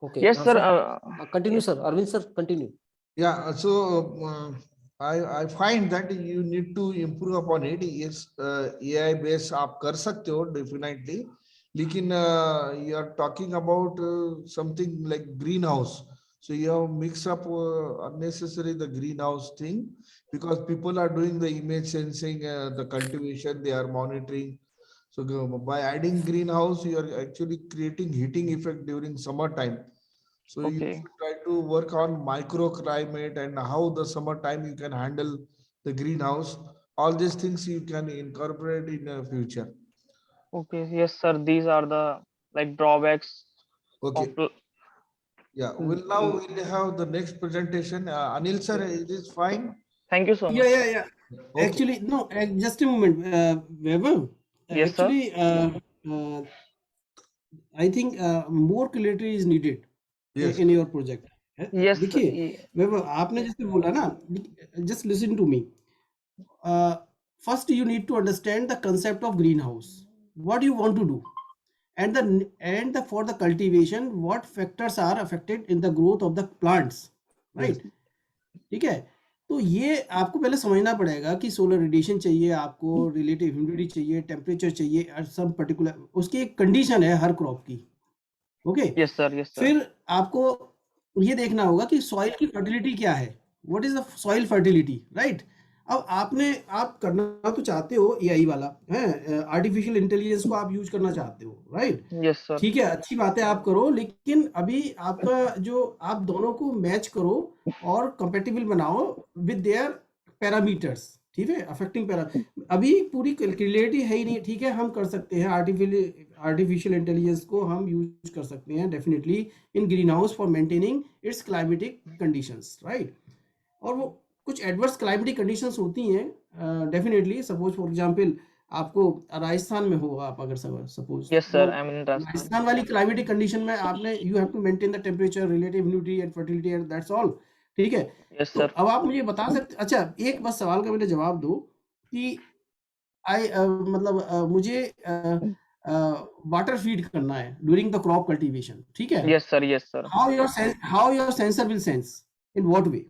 Okay. Yes, sir. Continue, Yes. sir. Arvind, sir, continue. Yeah, so I find that you need to improve upon it. Yes, AI based आप कर सकते हो definitely, लेकिन you are talking about something like greenhouse. So you have mix up unnecessary the greenhouse thing, because people are doing the image sensing, the cultivation, they are monitoring. So by adding greenhouse, you are actually creating heating effect during summertime. So you Okay. should try to work on microclimate and how the summertime you can handle the greenhouse. All these things you can incorporate in the future. Okay. Yes, sir. These are the like drawbacks. Okay. Of, Yeah. Well, now we'll have the next presentation. Anil sir, is this fine? thank you so much. Yeah. Okay. Actually, no, just a moment, Weber. Yes, sir. Actually, I think more clarity is needed Yes. in your project. Yes, देखिए, Weber, आपने जैसे बोला ना, just listen to me. First, you need to understand the concept of greenhouse. What you want to do, and for the cultivation, what factors are affected in the growth of the plants, right? ठीक है, तो ये आपको पहले समझना पड़ेगा कि solar radiation चाहिए, आपको रिलेटिव ह्यूमिडिटी चाहिए, टेम्परेचर चाहिए, और सब पर्टिकुलर उसकी एक कंडीशन है हर क्रॉप की। Okay, Yes, sir. Yes, sir. फिर आपको ये देखना होगा कि सॉइल की फर्टिलिटी क्या है, what is the soil fertility, right? अब आप करना तो चाहते हो एआई वाला है, आर्टिफिशियल इंटेलिजेंस को आप यूज करना चाहते हो, राइट? Yes, sir. ठीक है, अच्छी बात है, आप करो, लेकिन अभी आपका जो आप दोनों को मैच करो और कंपेटिबल बनाओ विद देयर पैरामीटर्स, ठीक है, अफेक्टिंग पैरा। अभी पूरी क्लियरिटी है ही नहीं, ठीक है, हम कर सकते हैं आर्टिफिशियल इंटेलिजेंस को हम यूज कर सकते हैं definitely in green house for maintaining it's climatic conditions, right? और वो कुछ एडवर्स क्लाइमेटिक कंडीशंस होती हैं डेफिनेटली, सपोज फॉर एग्जांपल आपको राजस्थान में हो, आप अगर suppose, Yes, sir. I'm in Rajasthan. Rajasthan वाली क्लाइमेटिक कंडीशन में आपने you have to maintain the temperature, relative humidity and fertility and that's all, ठीक है? Yes, तो sir. अब आप मुझे बता सकते, अच्छा एक बस सवाल का मेरे जवाब दो कि मुझे वाटर फीड करना है ड्यूरिंग द क्रॉप कल्टीवेशन, ठीक है? Yes, sir. Yes, sir. How your sensor will sense, in what way?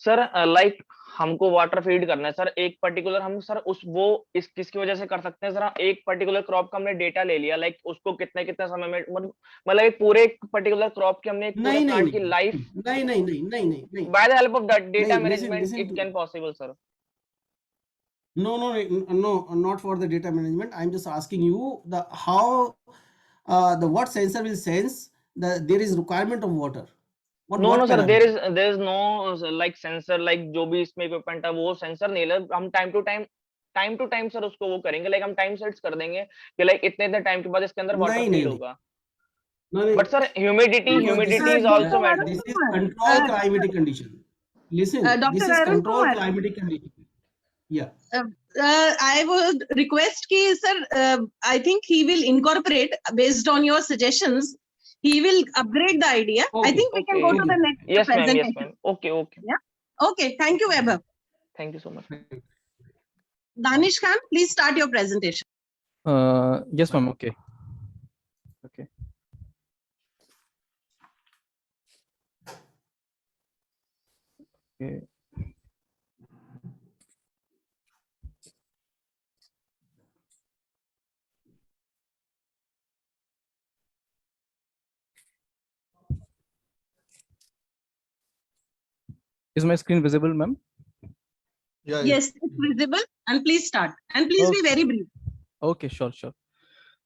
Sir like हमको वाटर फीड करना है सर, एक पर्टिकुलर हम सर इस किसकी वजह से कर सकते हैं सर, हम एक पर्टिकुलर क्रॉप का हमने डेटा ले लिया, लाइक उसको कितने कितने समय में मतलब एक पूरे पर्टिकुलर क्रॉप की हमने एक पूरे प्लांट की लाइफ नहीं by the help of that data नहीं, management listen it to can possible sir. No, not for the data management. I'm just asking you the how the what sensor will sense that there is requirement of water. No What sir, parameter? There is no like sensor, like जो भी इसमें equipment है वो sensor नहीं है, हम time to time sir उसको वो करेंगे, लाइक हम टाइम सेट्स कर देंगे कि लाइक इतने इतने टाइम के बाद इसके अंदर वाटर नहीं फीड नहीं होगा। नहीं but sir humidity no, is also matter. this is control climatic condition. Listen, this Dr. is Arun control Kumar, climatic condition. Yeah. I would request ki sir, I think he will incorporate based on your suggestions. He will upgrade the idea. I Okay, think we can go okay. to the next Yes ma'am, yes presentation. ma'am. Okay. Okay, thank you, Vaibhav. Thank you so much. Danish Khan, please start your presentation. Yes, ma'am. Okay. Okay. Is my screen visible, ma'am? Yeah, Yes, it's visible. And please start. And please be very brief. Okay, sure.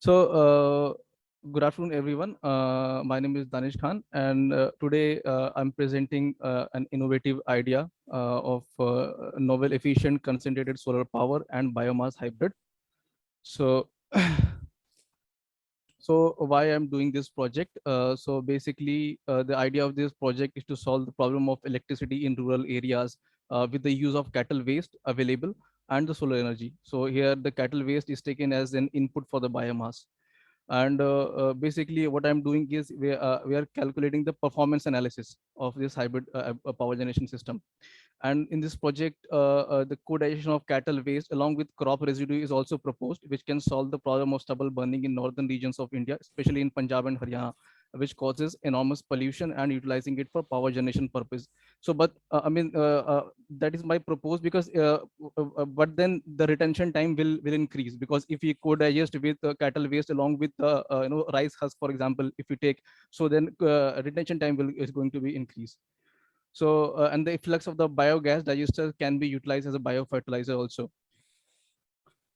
So, good afternoon, everyone. My name is Danish Khan, and today I'm presenting an innovative idea of novel, efficient, concentrated solar power and biomass hybrid. So, so why I'm doing this project? So basically, the idea of this project is to solve the problem of electricity in rural areas with the use of cattle waste available and the solar energy. So here the cattle waste is taken as an input for the biomass. And basically what I'm doing is we are calculating the performance analysis of this hybrid power generation system. And in this project, the co-digestion of cattle waste along with crop residue is also proposed, which can solve the problem of stubble burning in northern regions of India, especially in Punjab and Haryana, which causes enormous pollution, and utilizing it for power generation purpose. So, but that is my proposed, because but then the retention time will increase, because if we co-digest with cattle waste along with rice husk, for example, if we take, so then retention time is going to be increased. So and the efflux of the biogas digester can be utilized as a biofertilizer also.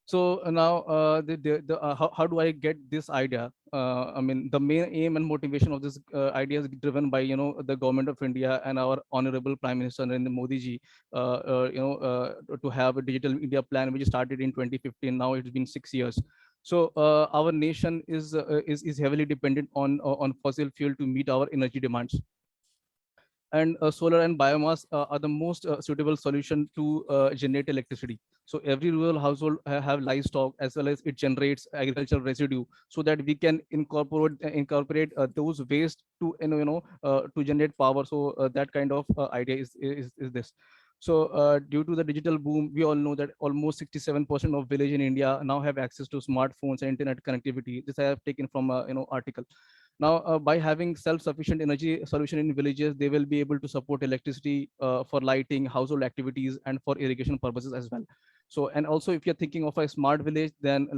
So now how do I get this idea? I mean, the main aim and motivation of this idea is driven by the government of India and our honorable Prime Minister Narendra Modi ji, to have a digital India plan which started in 2015. Now it's been 6 years. So our nation is heavily dependent on fossil fuel to meet our energy demands. And solar and biomass are the most suitable solution to generate electricity. So every rural household have livestock, as well as it generates agricultural residue, so that we can incorporate those waste to to generate power. So that kind of idea is this. So due to the digital boom, we all know that almost 67% of village in India now have access to smartphones and internet connectivity. This I have taken from a article. Now, by having self-sufficient energy solution in villages, they will be able to support electricity for lighting, household activities, and for irrigation purposes as well. So, and also if you're thinking of a smart village, then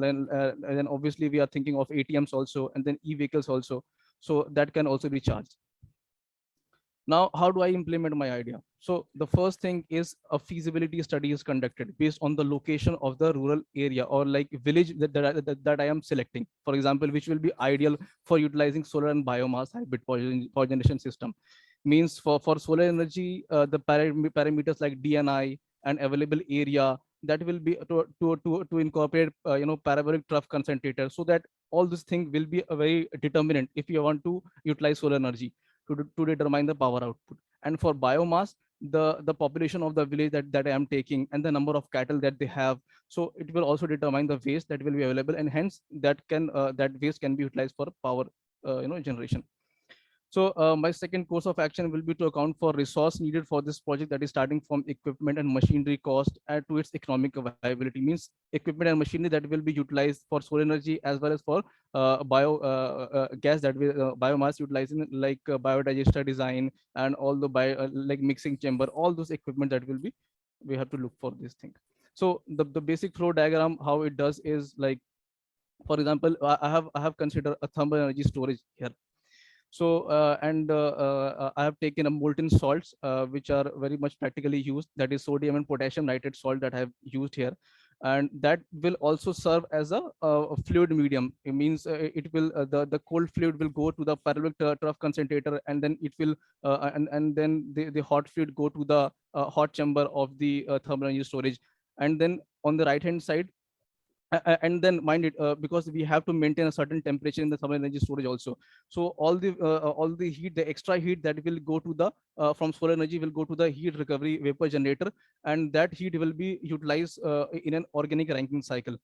obviously we are thinking of ATMs also, and then e-vehicles also. So that can also be charged. Now, how do I implement my idea? So the first thing is a feasibility study is conducted based on the location of the rural area or like village that I am selecting. For example, which will be ideal for utilizing solar and biomass hybrid power generation system. Means for solar energy, the parameters like DNI and available area, that will be to incorporate parabolic trough concentrator, so that all this thing will be a very determinant if you want to utilize solar energy to determine the power output. And for biomass, the population of the village that I am taking and the number of cattle that they have, so it will also determine the waste that will be available, and hence that waste can be utilized for power generation. So my second course of action will be to account for resource needed for this project, that is starting from equipment and machinery cost and to its economic viability. Means equipment and machinery that will be utilized for solar energy as well as for gas, that will biomass utilizing like biodigester design and all the like mixing chamber, all those equipment that will be, we have to look for this thing. So the basic flow diagram, how it does is like, for example, I have considered a thermal energy storage here. So I have taken a molten salts which are very much practically used, that is sodium and potassium nitrate salt that I have used here, and that will also serve as a fluid medium. It means it will the cold fluid will go to the parabolic trough concentrator, and then it will and then the hot fluid go to the hot chamber of the thermal energy storage. And then on the right hand side, and then mind it, because we have to maintain a certain temperature in the thermal energy storage also. So all the heat, the extra heat that will go to the from solar energy will go to the heat recovery vapor generator, and that heat will be utilized in an organic Rankine cycle.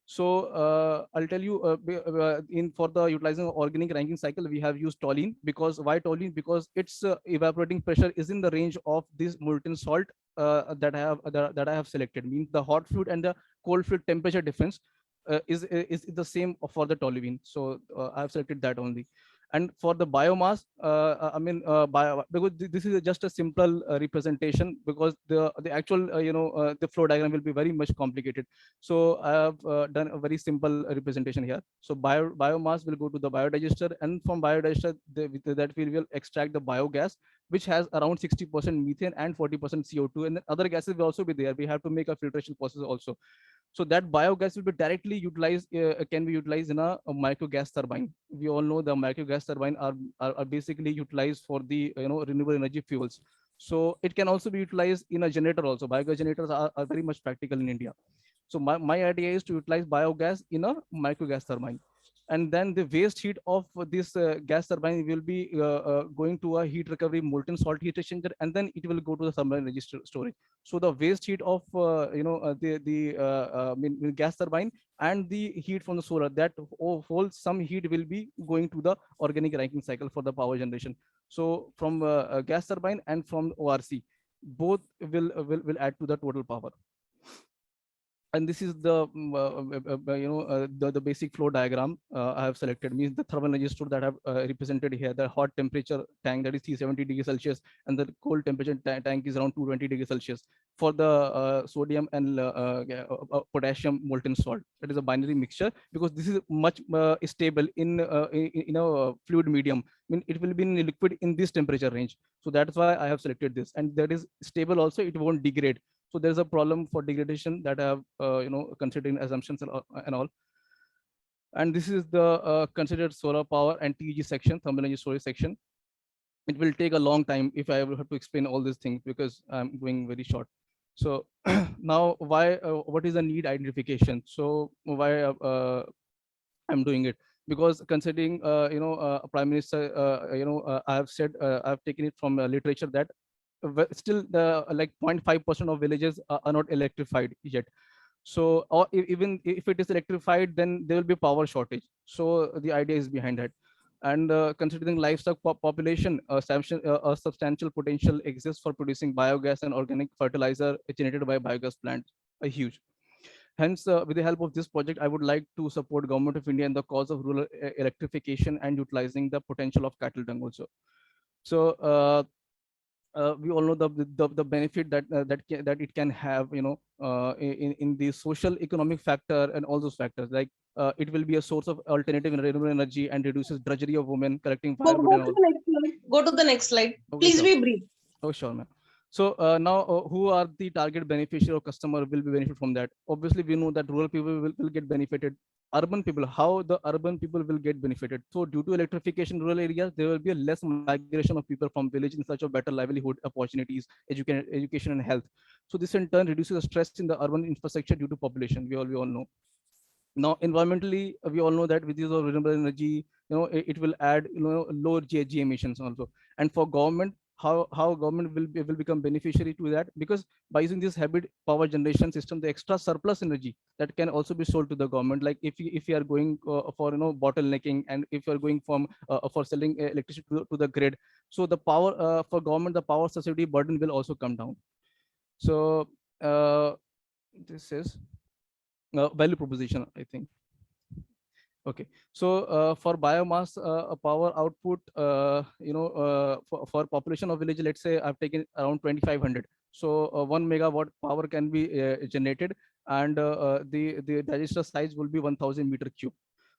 So I'll tell you, in for the utilizing organic Rankine cycle, we have used toluene. Because why toluene? Because its evaporating pressure is in the range of this molten salt that I have selected. Means the hot fluid and the cold fluid temperature difference is the same for the toluene. So I have selected that only. And for the biomass, because this is just a simple representation, because the actual the flow diagram will be very much complicated. So I have done a very simple representation here. So biomass will go to the biodigester, and from biodigester that we will extract the biogas, which has around 60% methane and 40% CO2, and then other gases will also be there. We have to make a filtration process also. So that biogas will be directly utilized, can be utilized in a micro gas turbine. We all know the micro gas turbine are basically utilized for the renewable energy fuels. So it can also be utilized in a generator also. Biogas generators are very much practical in India. So my idea is to utilize biogas in a micro gas turbine. And then the waste heat of this gas turbine will be going to a heat recovery molten salt heat exchanger, and then it will go to the thermal energy storage. So the waste heat of gas turbine and the heat from the solar, that whole some heat will be going to the organic Rankine cycle for the power generation. So from gas turbine and from ORC, both will add to the total power. And this is the the basic flow diagram I have selected. Means the thermal energy store that I have represented here, the hot temperature tank that is 370 degrees Celsius, and the cold temperature tank is around 220 degrees Celsius for the sodium and potassium molten salt. That is a binary mixture, because this is much stable in a fluid medium. I mean, it will be in liquid in this temperature range. So that's why I have selected this, and that is stable also. It won't degrade. So there's a problem for degradation that I have considering assumptions and all. And this is the considered solar power and TEG section, thermal energy storage section. It will take a long time if I have to explain all these things, because I'm going very short. So now, why? What is the need identification? So why I'm doing it? Because considering Prime Minister, I have said I have taken it from literature that still the like 0.5% of villages are not electrified yet. So or even if it is electrified, then there will be power shortage. So the idea is behind that. And considering livestock population, a substantial potential exists for producing biogas and organic fertilizer generated by biogas plants, a huge. Hence, with the help of this project, I would like to support Government of India in the cause of rural electrification and utilizing the potential of cattle dung also. So we all know the benefit that it can have, in the social economic factor and all those factors. Like it will be a source of alternative and renewable energy and reduces drudgery of women collecting Go firewood and to all. the next slide. Go to the next slide. Okay, Please sure. be brief. Oh, sure, ma'am. So now, who are the target beneficiary or customer will be benefit from that? Obviously, we know that rural people will get benefited. Urban people, how the urban people will get benefited? So due to electrification, rural areas, there will be a less migration of people from village in search of better livelihood opportunities, education and health. So this in turn reduces the stress in the urban infrastructure due to population. We all know. Now environmentally, we all know that with use of renewable energy, it will add, lower GHG emissions also. And for government, how government will become beneficiary to that, because by using this hybrid power generation system, the extra surplus energy that can also be sold to the government. Like if you are going for, bottlenecking, and if you are going from for selling electricity to the grid, so the power for government, the power subsidy burden will also come down. So this is value proposition, I think. Okay, so for biomass power output, for population of village, let's say I've taken around 2500. So 1 megawatt power can be generated, and the digester size will be 1000 meter cube.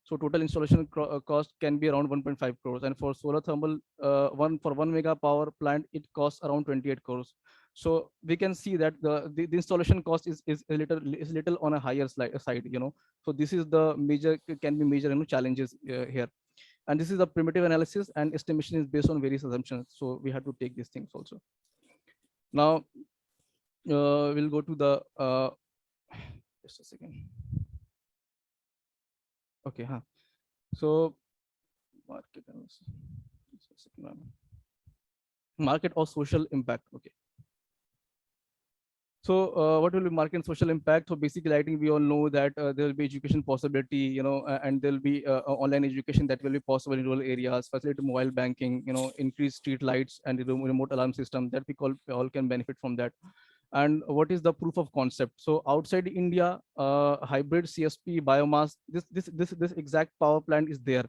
So total installation cost can be around 1.5 crores. And for solar thermal, for 1 mega power plant, it costs around 28 crores. So we can see that the installation cost is a little on a higher side. So this is the can be major challenges here. And this is a primitive analysis, and estimation is based on various assumptions. So we have to take these things also. Now we'll go to the just a second. Okay, so market or social impact. Okay. So what will be market and social impact? So basically, I think we all know that there will be education possibility, and there will be online education that will be possible in rural areas, facilitate mobile banking, increase street lights and remote alarm system that we all can benefit from that. And what is the proof of concept? So outside India, hybrid CSP biomass, this exact power plant is there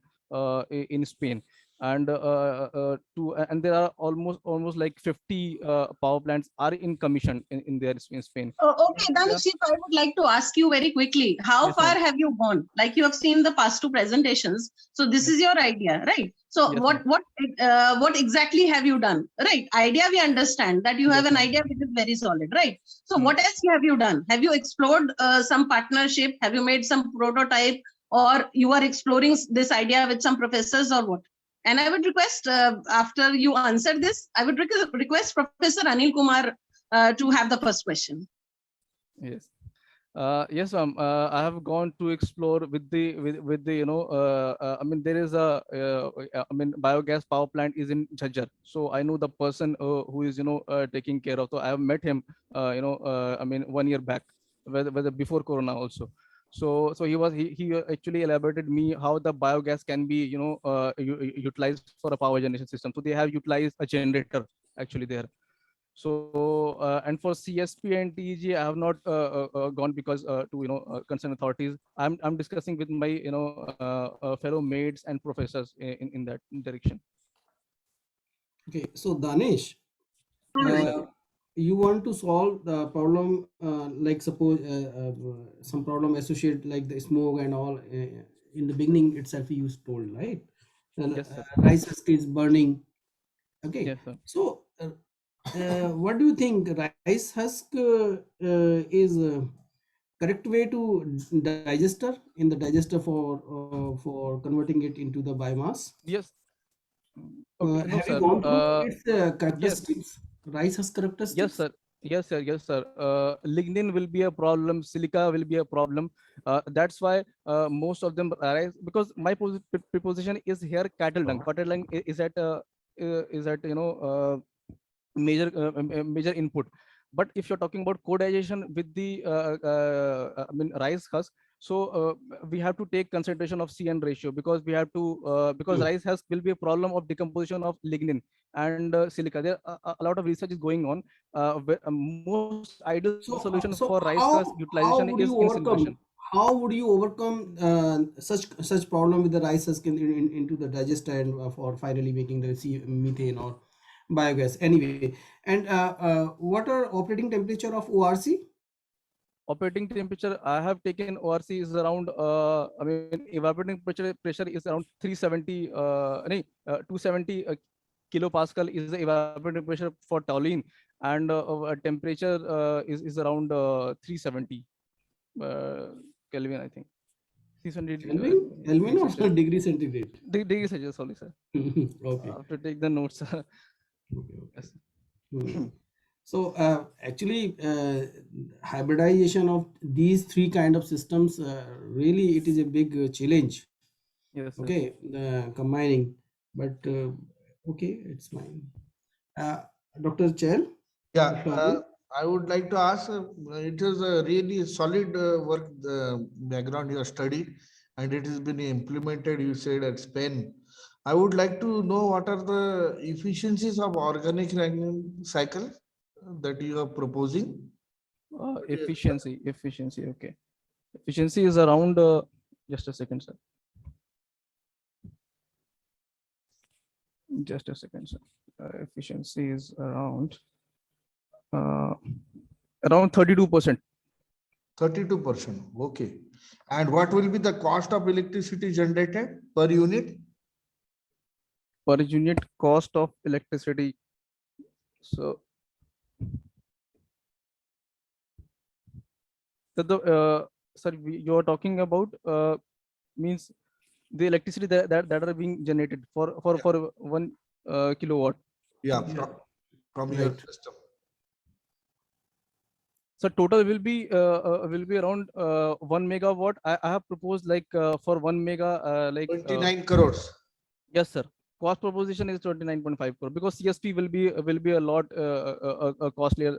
in Spain. And and there are almost like 50 power plants are in commission in there in Spain. Okay, Danish, if I would like to ask you very quickly, how Yes, far ma'am. have you gone? Like you have seen the past two presentations, so this Yes. is your idea, right? So Yes, what exactly have you done? Right, idea we understand that you have Yes, an ma'am. idea which is very solid, right? So Hmm. what else have you done? Have you explored some partnership? Have you made some prototype, or you are exploring this idea with some professors, or what? And I would request, after you answer this, I would request Professor Anil Kumar to have the first question. Yes. Yes, ma'am. I have gone to explore with the I mean, there is a biogas power plant is in Jhajjar. So I know the person who is taking care of. So I have met him 1 year back, whether before Corona also. So he actually elaborated me how the biogas can be utilized for a power generation system. So they have utilized a generator actually there. So and for CSP and TEG, I have not gone because to concerned authorities. I'm discussing with my fellow mates and professors in that direction. Okay, so Danish, Yes, sir. you want to solve the problem, like suppose some problem associated like the smoke and all. In the beginning itself, you told, right? Yes, sir. Rice husk is burning. Okay, Yes, sir. so what do you think? Rice husk is correct way to digester in the digester for converting it into the biomass? Yes. Okay. No, Have you sir. gone through its Yes. characteristics, rice husk Yes, characteristics? sir. Yes, sir. Yes, sir. Lignin will be a problem. Silica will be a problem. That's why most of them arise, because my preposition is here cattle dung. Cattle dung is at major input. But if you're talking about co-digestion with the rice husk, So we have to take concentration of CN ratio, because we have to because rice will be a problem of decomposition of lignin and silica. There a lot of research is going on. Most ideal solution for rice husk utilization is in simulation. How would you overcome such problem with the rice husk into the digester and for finally making the methane or biogas anyway? And what are operating temperature of ORC? Operating temperature, I have taken ORC is around I mean evaporating pressure is around 370 270 kilopascal is the evaporating pressure for toluene, and temperature is around 370 Kelvin, I think. 370 Kelvin or degree centigrade? Degree Celsius, sorry, sir. Okay. I have to take the notes. Okay. Yes. So actually, hybridization of these three kind of systems, really, it is a big challenge. Yes, sir. Okay, combining, but okay, it's fine. Dr. Chell? Yeah, I would like to ask, it is a really solid work, the background you have studied, and it has been implemented, you said, at Spain. I would like to know what are the efficiencies of organic Rankine cycle that you are proposing. Efficiency, okay. Efficiency is around, just a second, sir. Just a second, sir. Efficiency is around 32%. 32%. Okay. And what will be the cost of electricity generated per unit? Per unit cost of electricity. So sir, you are talking about means the electricity that are being generated for 1 kilowatt. Yeah, from your system. So total will be around 1 megawatt. I have proposed like for 1 mega 29 crores. Yes, sir. Cost proposition is 29.5 crore, because CSP will be a lot costlier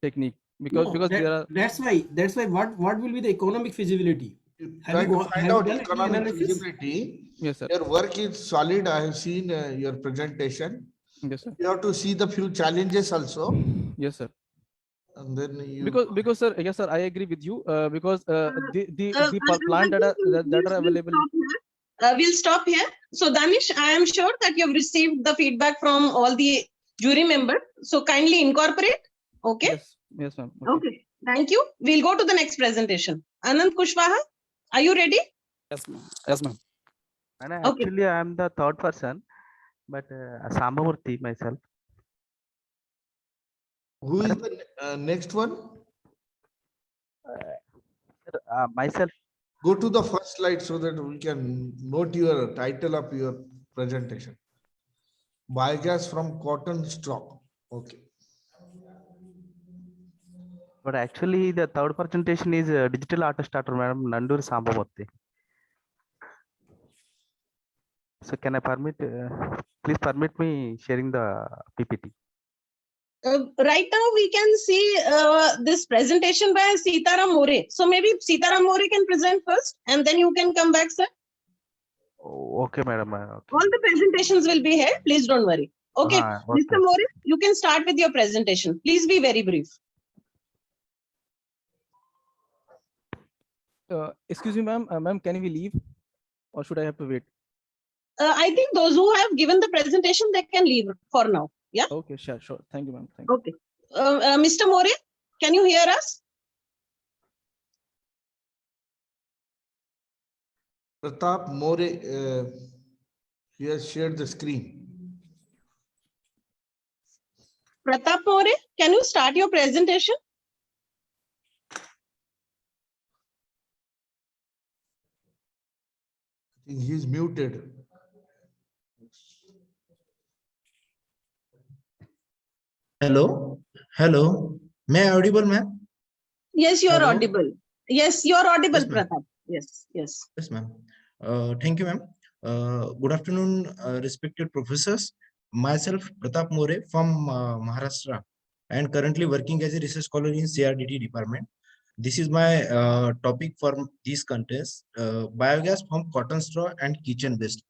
technique, because there are. That's why what will be the economic feasibility? Try to find out economic analysis? feasibility. Yes, sir. Your work is solid. I have seen your presentation. Yes, sir. You have to see the few challenges also. Yes, sir. And then you because sir, yes, sir, I agree with you, because the plant that are available. We'll stop here. So Danish, I am sure that you've received the feedback from all the jury members. So kindly incorporate. Okay. Yes, ma'am. Okay. Thank you. We'll go to the next presentation. Anand Kushwaha, are you ready? Yes, ma'am. Yes, ma'am. And Okay. actually, I am the third person, but Sambamurthy myself. Who is the next one? Myself. Go to the first slide so that we can note your title of your presentation. Biogas from cotton straw. Okay. But actually, the third presentation is digital auto starter, madam, Nandur Sambamurthy. So can I please permit me sharing the PPT. Right now we can see this presentation by Sitaram More. So maybe Sitaram More can present first and then you can come back, sir. Okay, madam. Okay. All the presentations will be here. Please don't worry. Okay. Okay. Mr. More, you can start with your presentation. Please be very brief. Excuse me, ma'am. Ma'am, can we leave, or should I have to wait? I think those who have given the presentation, they can leave for now. Yeah. Okay, sure. Thank you, ma'am. Thank you. Okay. Mr. More, can you hear us? Pratap More, he has shared the screen. Pratap More, can you start your presentation? I think he is muted. Hello. May I audible, ma'am? Yes, you are Hello? audible. Yes, you are audible, Yes, ma'am. Pratap. Yes. Yes, ma'am. Thank you, ma'am. Good afternoon, respected professors. Myself, Pratap More from Maharashtra, and currently working as a research scholar in CRDT department. This is my topic for these contest. Biogas from cotton straw and kitchen waste.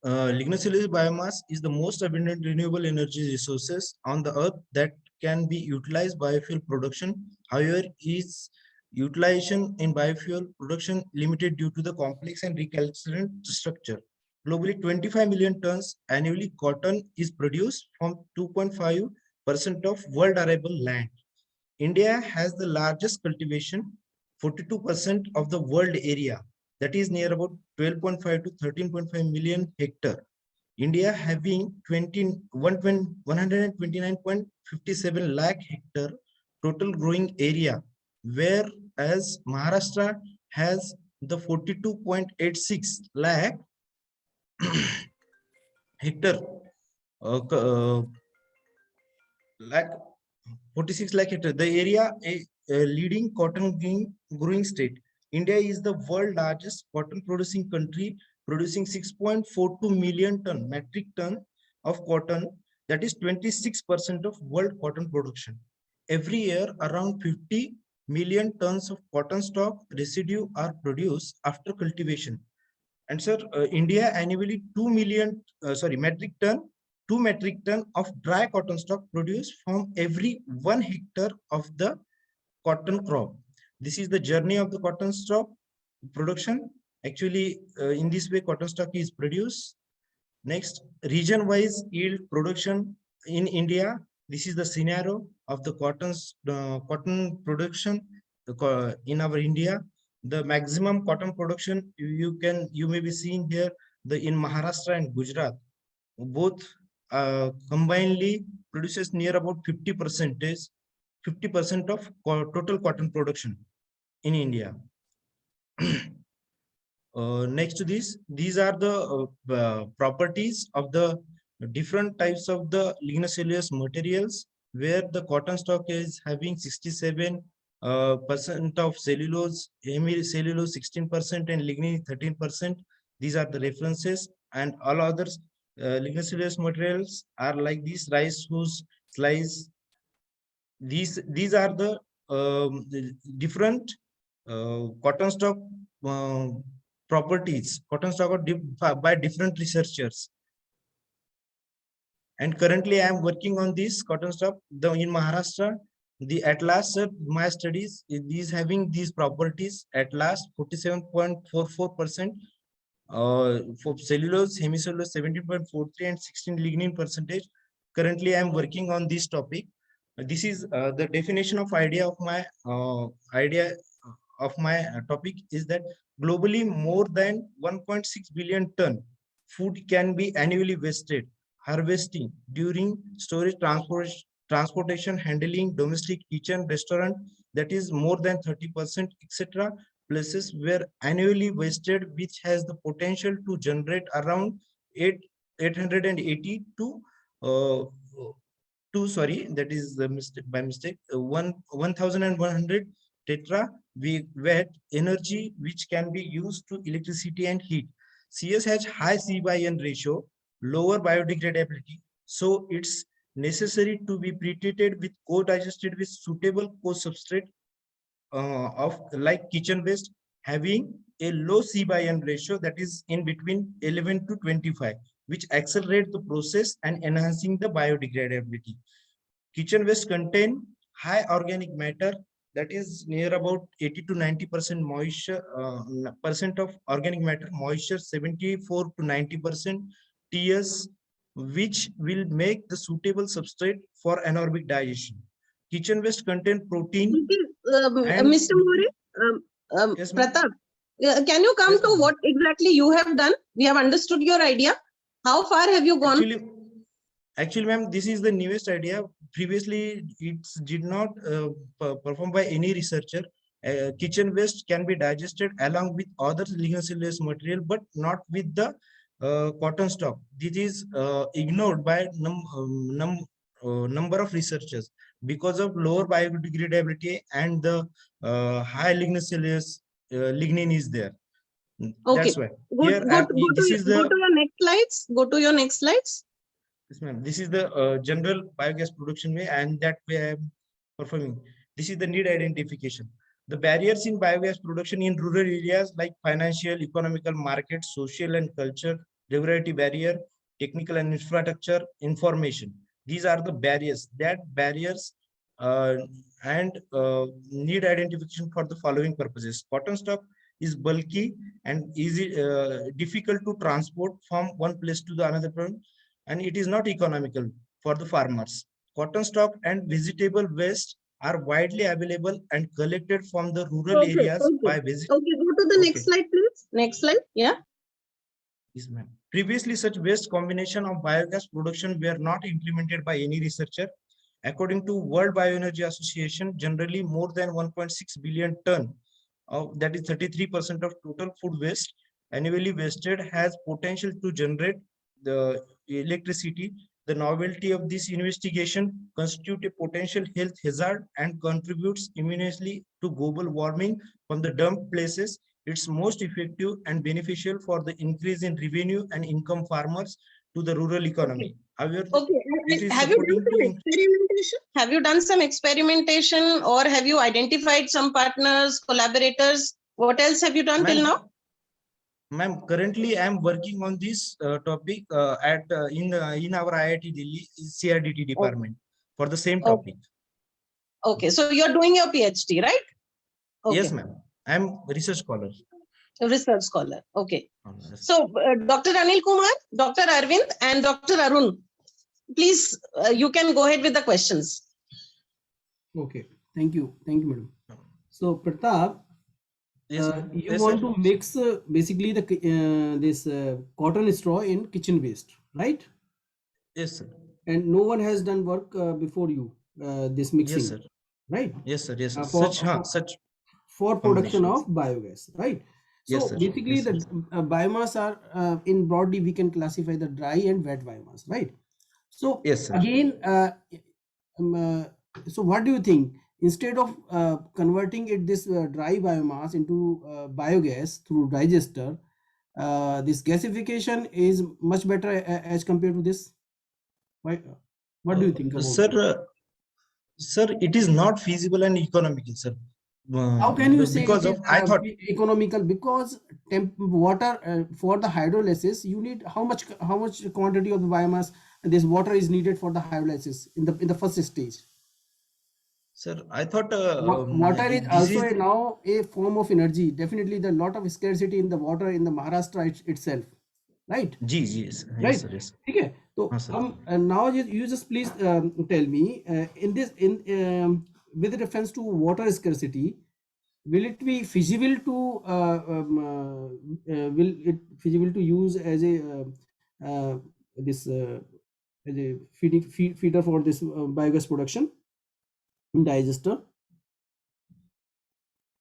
Lignocellulose biomass is the most abundant renewable energy resources on the earth that can be utilized biofuel production. However, its utilization in biofuel production limited due to the complex and recalcitrant structure. Globally, 25 million tons annually cotton is produced from 2.5% of world arable land. India has the largest cultivation, 42% of the world area, that is near about 12.5 to 13.5 million hectare. India having 129.57 lakh hectare total growing area, whereas Maharashtra has the 42.86 lakh hectare lakh 46 lakh hectare. The area a leading cotton growing state. India is the world largest cotton producing country, producing 6.42 million metric ton of cotton. That is 26% of world cotton production. Every year, around 50 million tons of cotton stock residue are produced after cultivation. And sir, India annually 2 million, metric ton 2 metric ton of dry cotton stock produced from every 1 hectare of the cotton crop. This is the journey of the cotton stock production. Actually, in this way, cotton stock is produced. Next, region-wise yield production in India. This is the scenario of the cotton production in our India. The maximum cotton production you may be seeing here in Maharashtra and Gujarat. Both combinedly produces near about 50% of total cotton production in India. Next to this, these are the properties of the different types of the lignocellulose materials, where the cotton stock is having 67% of cellulose, hemicellulose 16%, and lignin 13%. These are the references, and all others lignocellulose materials are like this: rice husk, slice. These are the different cotton stock properties. Cotton stock are by different researchers. And currently, I am working on this cotton stock. In Maharashtra, at last, sir, my studies is having these properties. At last, 47.44%. For cellulose, hemicellulose 17.43 and 16 lignin percentage. Currently, I am working on this topic. This is the definition of idea of my topic is that globally more than 1.6 billion ton food can be annually wasted. Harvesting during storage, transportation, handling, domestic, kitchen, restaurant, that is more than 30%, etc. Places were annually wasted, which has the potential to generate around 880 that is the mistake by mistake 1100 tetra watt energy, which can be used to electricity and heat. CS has high C/N ratio, lower biodegradability, so it's necessary to be pre-treated with co-digested with suitable co-substrate of like kitchen waste, having a low C/N ratio, that is in between 11 to 25, which accelerate the process and enhancing the biodegradability. Kitchen waste contain high organic matter, that is near about 80 to 90% moisture, percent of organic matter, moisture 74 to 90% TS, which will make the suitable substrate for anaerobic digestion. Kitchen waste contain protein. Mr. More, Yes, Pratap, can you come Yes, to what exactly you have done? We have understood your idea. How far have you gone? Actually, ma'am, this is the newest idea. Previously, it did not performed by any researcher. Kitchen waste can be digested along with other lignocellulose material, but not with the cotton stock. This is ignored by number of researchers because of lower biodegradability and the high lignocellulose lignin is there. Okay. That's why. Go Here, to your next slides. Go to your next slides. Yes, ma'am. This is the general biogas production way, and that way performing. This is the need identification. The barriers in biogas production in rural areas like financial, economical, market, social and culture, regulatory barrier, technical and infrastructure, information. These are the barriers. That barriers and need identification for the following purposes. Cotton stock is bulky and easy, difficult to transport from one place to the another point, and it is not economical for the farmers. Cotton stock and vegetable waste are widely available and collected from the rural areas by visit. Okay, go to the next slide, please. Next slide. Yeah. Yes, ma'am. Previously, such waste combination of biogas production were not implemented by any researcher. According to World Bioenergy Association, generally more than 1.6 billion ton of, that is 33% of total food waste annually wasted, has potential to generate the electricity. The novelty of this investigation constitute a potential health hazard and contributes immensely to global warming from the dump places. It's most effective and beneficial for the increase in revenue and income farmers to the rural economy. However, Okay. it is Have you done supporting some to experimentation? Have you done some experimentation, or have you identified some partners, collaborators? What else have you done till now? Ma'am, currently I am working on this topic in our IIT Delhi CRDT department for the same topic. Okay, so you're doing your PhD, right? Okay. Yes, ma'am. I am a research scholar. A research scholar. Okay. So, Dr. Anil Kumar, Dr. Arvind, and Dr. Arun, please, you can go ahead with the questions. Okay, thank you, madam. So Pratap, Yes, you yes, want sir. to mix basically the this cotton straw in kitchen waste, right? Yes, sir. And no one has done work before you, this mixing, Yes, sir. right? Yes, sir. Yes, sir. For Such production combination. of biogas, right? So Yes, sir. basically Yes, the sir. biomass are in broadly we can classify the dry and wet biomass, right? So Yes, sir. again, so what do you think? Instead of converting it this dry biomass into biogas through digester, this gasification is much better as compared to this. Why? What do you think about Sir, it? Sir, it is not feasible and economical, sir. How can you say Because it of is I thought economical? Because water for the hydrolysis, you need how much quantity of the biomass this water is needed for the hydrolysis in the first stage. Sir, I thought Water is this also is now a form of energy. Definitely, there are a lot of scarcity in the water in the Maharashtra itself, right? yes, Right. yes, sir, yes. Okay. So sir. now you just please tell me with reference to water scarcity, will it be feasible to feasible to use as a this as a feeder for this biogas production in digester?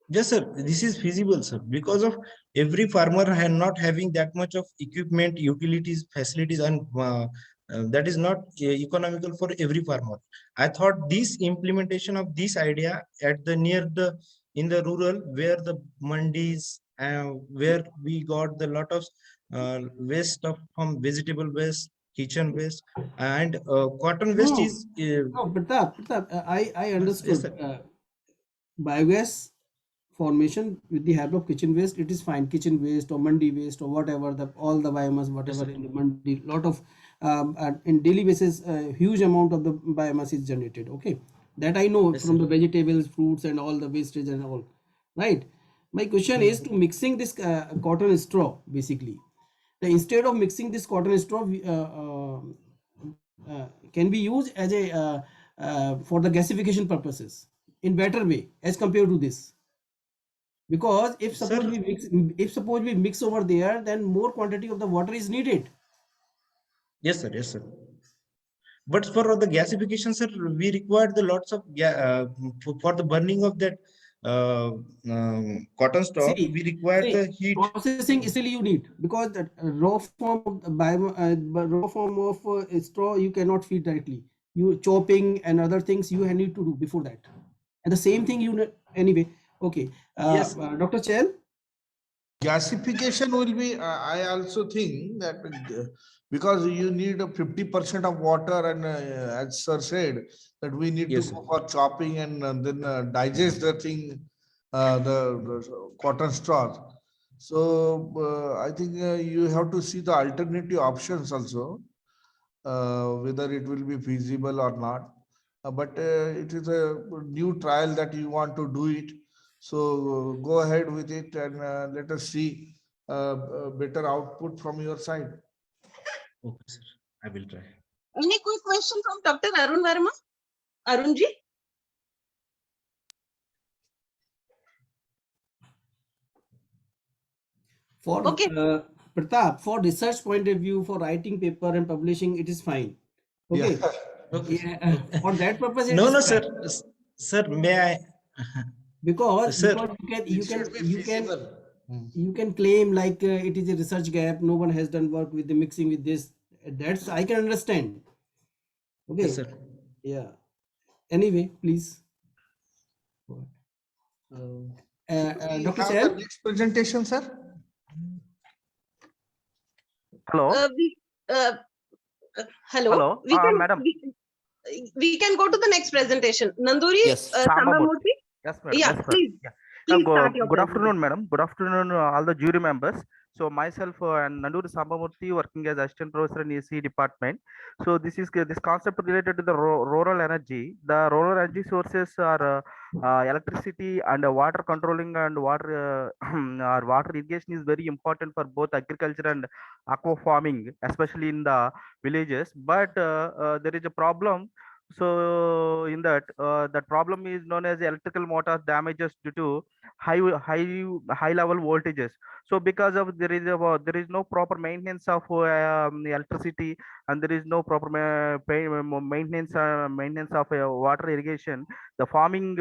Yes, sir. This is feasible, sir, because of every farmer not having that much of equipment, utilities, facilities, and that is not economical for every farmer. I thought this implementation of this idea at the in the rural where the mandis where we got the lot of waste from vegetable waste, kitchen waste, and cotton waste is No, Pratap, I yes, understood. sir. Biogas formation with the help of kitchen waste, it is fine. Kitchen waste or mandi waste or whatever, all the biomass, whatever sir. in the mandi, lot of in daily basis, huge amount of the biomass is generated. Okay, that I know Yes, from sir. the vegetables, fruits, and all the wastage and all. Right. My question is to mixing this cotton straw basically. Instead of mixing this cotton straw, can be used as a for the gasification purposes in better way as compared to this, because if suppose Sir, we mix over there, then more quantity of the water is needed. yes, sir. Yes, sir. But for the gasification, sir, we require the lots of for the burning of that cotton stock. We require the heat. Processing still you need, because the raw form of the raw form of straw you cannot feed directly. You chopping and other things you need to do before that, and the same thing you anyway. Okay, Yes. Dr. Chell. gasification will be, I also think that because you need a 50% of water, and as sir said, that we need Yes, to sir. go for chopping and then digest the thing, the cotton straw. So I think you have to see the alternative options also, whether it will be feasible or not. But it is a new trial that you want to do it. So go ahead with it, and let us see better output from your side. Okay, sir. I will try. Any quick question from Dr. Arun Verma? Arunji? For Okay. Pratap, for research point of view, for writing paper and publishing, it is fine. Okay. Yeah. Okay. Yeah. For that purpose, it No, is no, fine. sir. Sir, may I? Because Sir, you It should be feasible. you can claim like it is a research gap. No one has done work with the mixing with this. That's I can understand. Okay. yes, sir. Yeah. Anyway, please. We Dr. have the Sam. next presentation, sir. Hello. Hello. Hello. We can, Madam. we can go to the next presentation. Nanduri Yes. Sambamurthy. Yes, madam. Yeah, Yes, madam. please. Yeah. Please start your Good presentation. afternoon, madam. Good afternoon, all the jury members. So myself and Nanduri Sambamurthy working as assistant professor in AC department. So this concept related to the rural energy. The rural energy sources are electricity and water controlling and water or water irrigation is very important for both agriculture and aqua farming, especially in the villages. But there is a problem. So in that problem is known as electrical motor damages due to high level voltages. So because of there is no proper maintenance of electricity, and there is no proper maintenance of water irrigation, the farming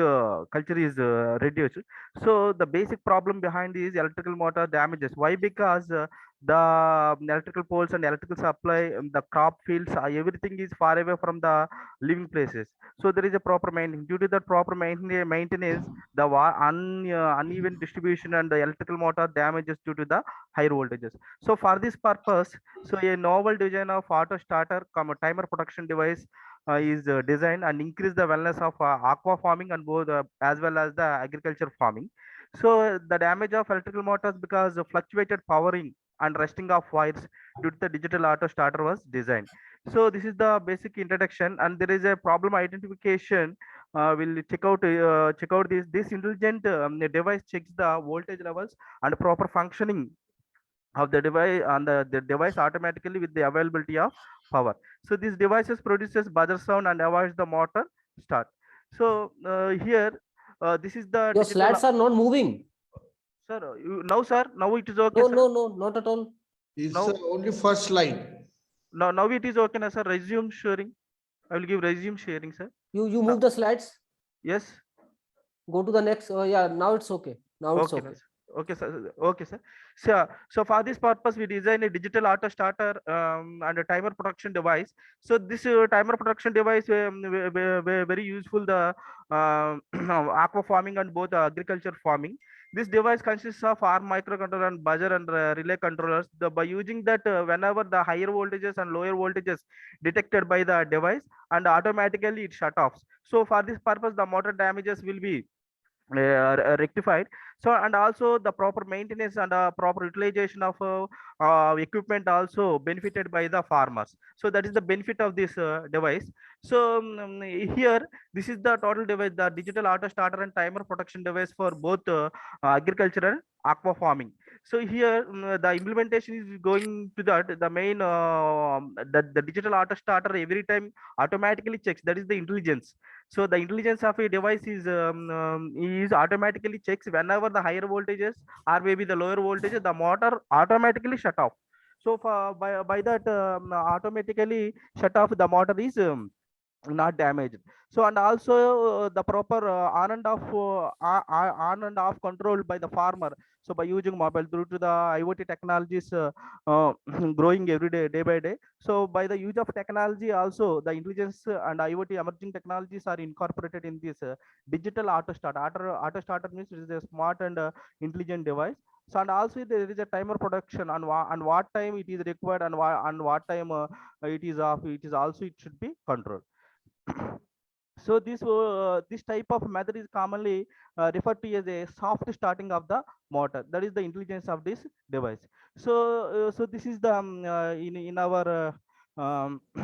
culture is reduced. So the basic problem behind is electrical motor damages. Why? Because the electrical poles and electrical supply, the crop fields, everything is far away from the living places. So there is a proper maintenance. Due to that proper maintenance, the uneven distribution and the electrical motor damages due to the higher voltages. So for this purpose, so a novel design of auto starter, timer protection device is designed and increase the wellness of aqua farming and both as well as the agriculture farming. So the damage of electrical motors because of fluctuated powering and resting of wires due to the digital auto starter was designed. So this is the basic introduction, and there is a problem identification. We'll check out this intelligent device checks the voltage levels and proper functioning of the device, and the device automatically with the availability of power. So these devices produces buzzer sound and avoids the motor start. So here this is the Your digital. slides are not moving. Sir, now sir, now it is okay. No, sir? no, not at all. It's Now, only first slide. now it is okay, na, sir. Resume sharing. I will give resume sharing, sir. You move the slides. Yes. Go to the next. Yeah, now it's okay. Now it's Okay, okay. okay, sir. Okay, sir. So for this purpose, we design a digital auto starter and a timer production device. So this timer production device very useful the aqua farming and both agriculture farming. This device consists of ARM microcontroller and buzzer and relay controllers. By using that, whenever the higher voltages and lower voltages detected by the device, and automatically it shut off. So for this purpose, the motor damages will be rectified. So and also the proper maintenance and proper utilization of equipment also benefited by the farmers. So that is the benefit of this device. So here this is the total device, the digital auto starter and timer protection device for both agriculture and aqua farming. So here the implementation is going to that the main the digital auto starter every time automatically checks, that is the intelligence. So the intelligence of a device is automatically checks whenever the higher voltages or maybe the lower voltages, the motor automatically shut off. So by that automatically shut off, the motor is not damaged. So and also the proper on and off control by the farmer. So by using mobile due to the IoT technologies growing every day by day. So by the use of technology also, the intelligence and IoT emerging technologies are incorporated in this digital auto starter. Auto starter means it is a smart and intelligent device. So and also there is a timer production and what time it is required and what time it is off. It is also it should be controlled. So this type of method is commonly referred to as a soft starting of the motor. That is the intelligence of this device. So this is the in our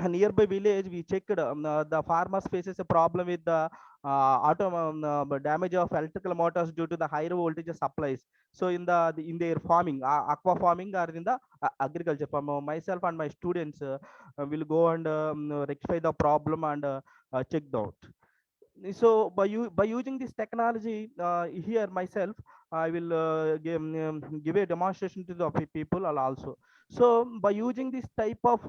nearby village. We checked the farmers faces a problem with the damage of electrical motors due to the higher voltage supplies. So in their farming, aqua farming or in the agriculture, myself and my students will go and rectify the problem and checked out. So by using this technology here myself, I will give a demonstration to the people also. So by using this type of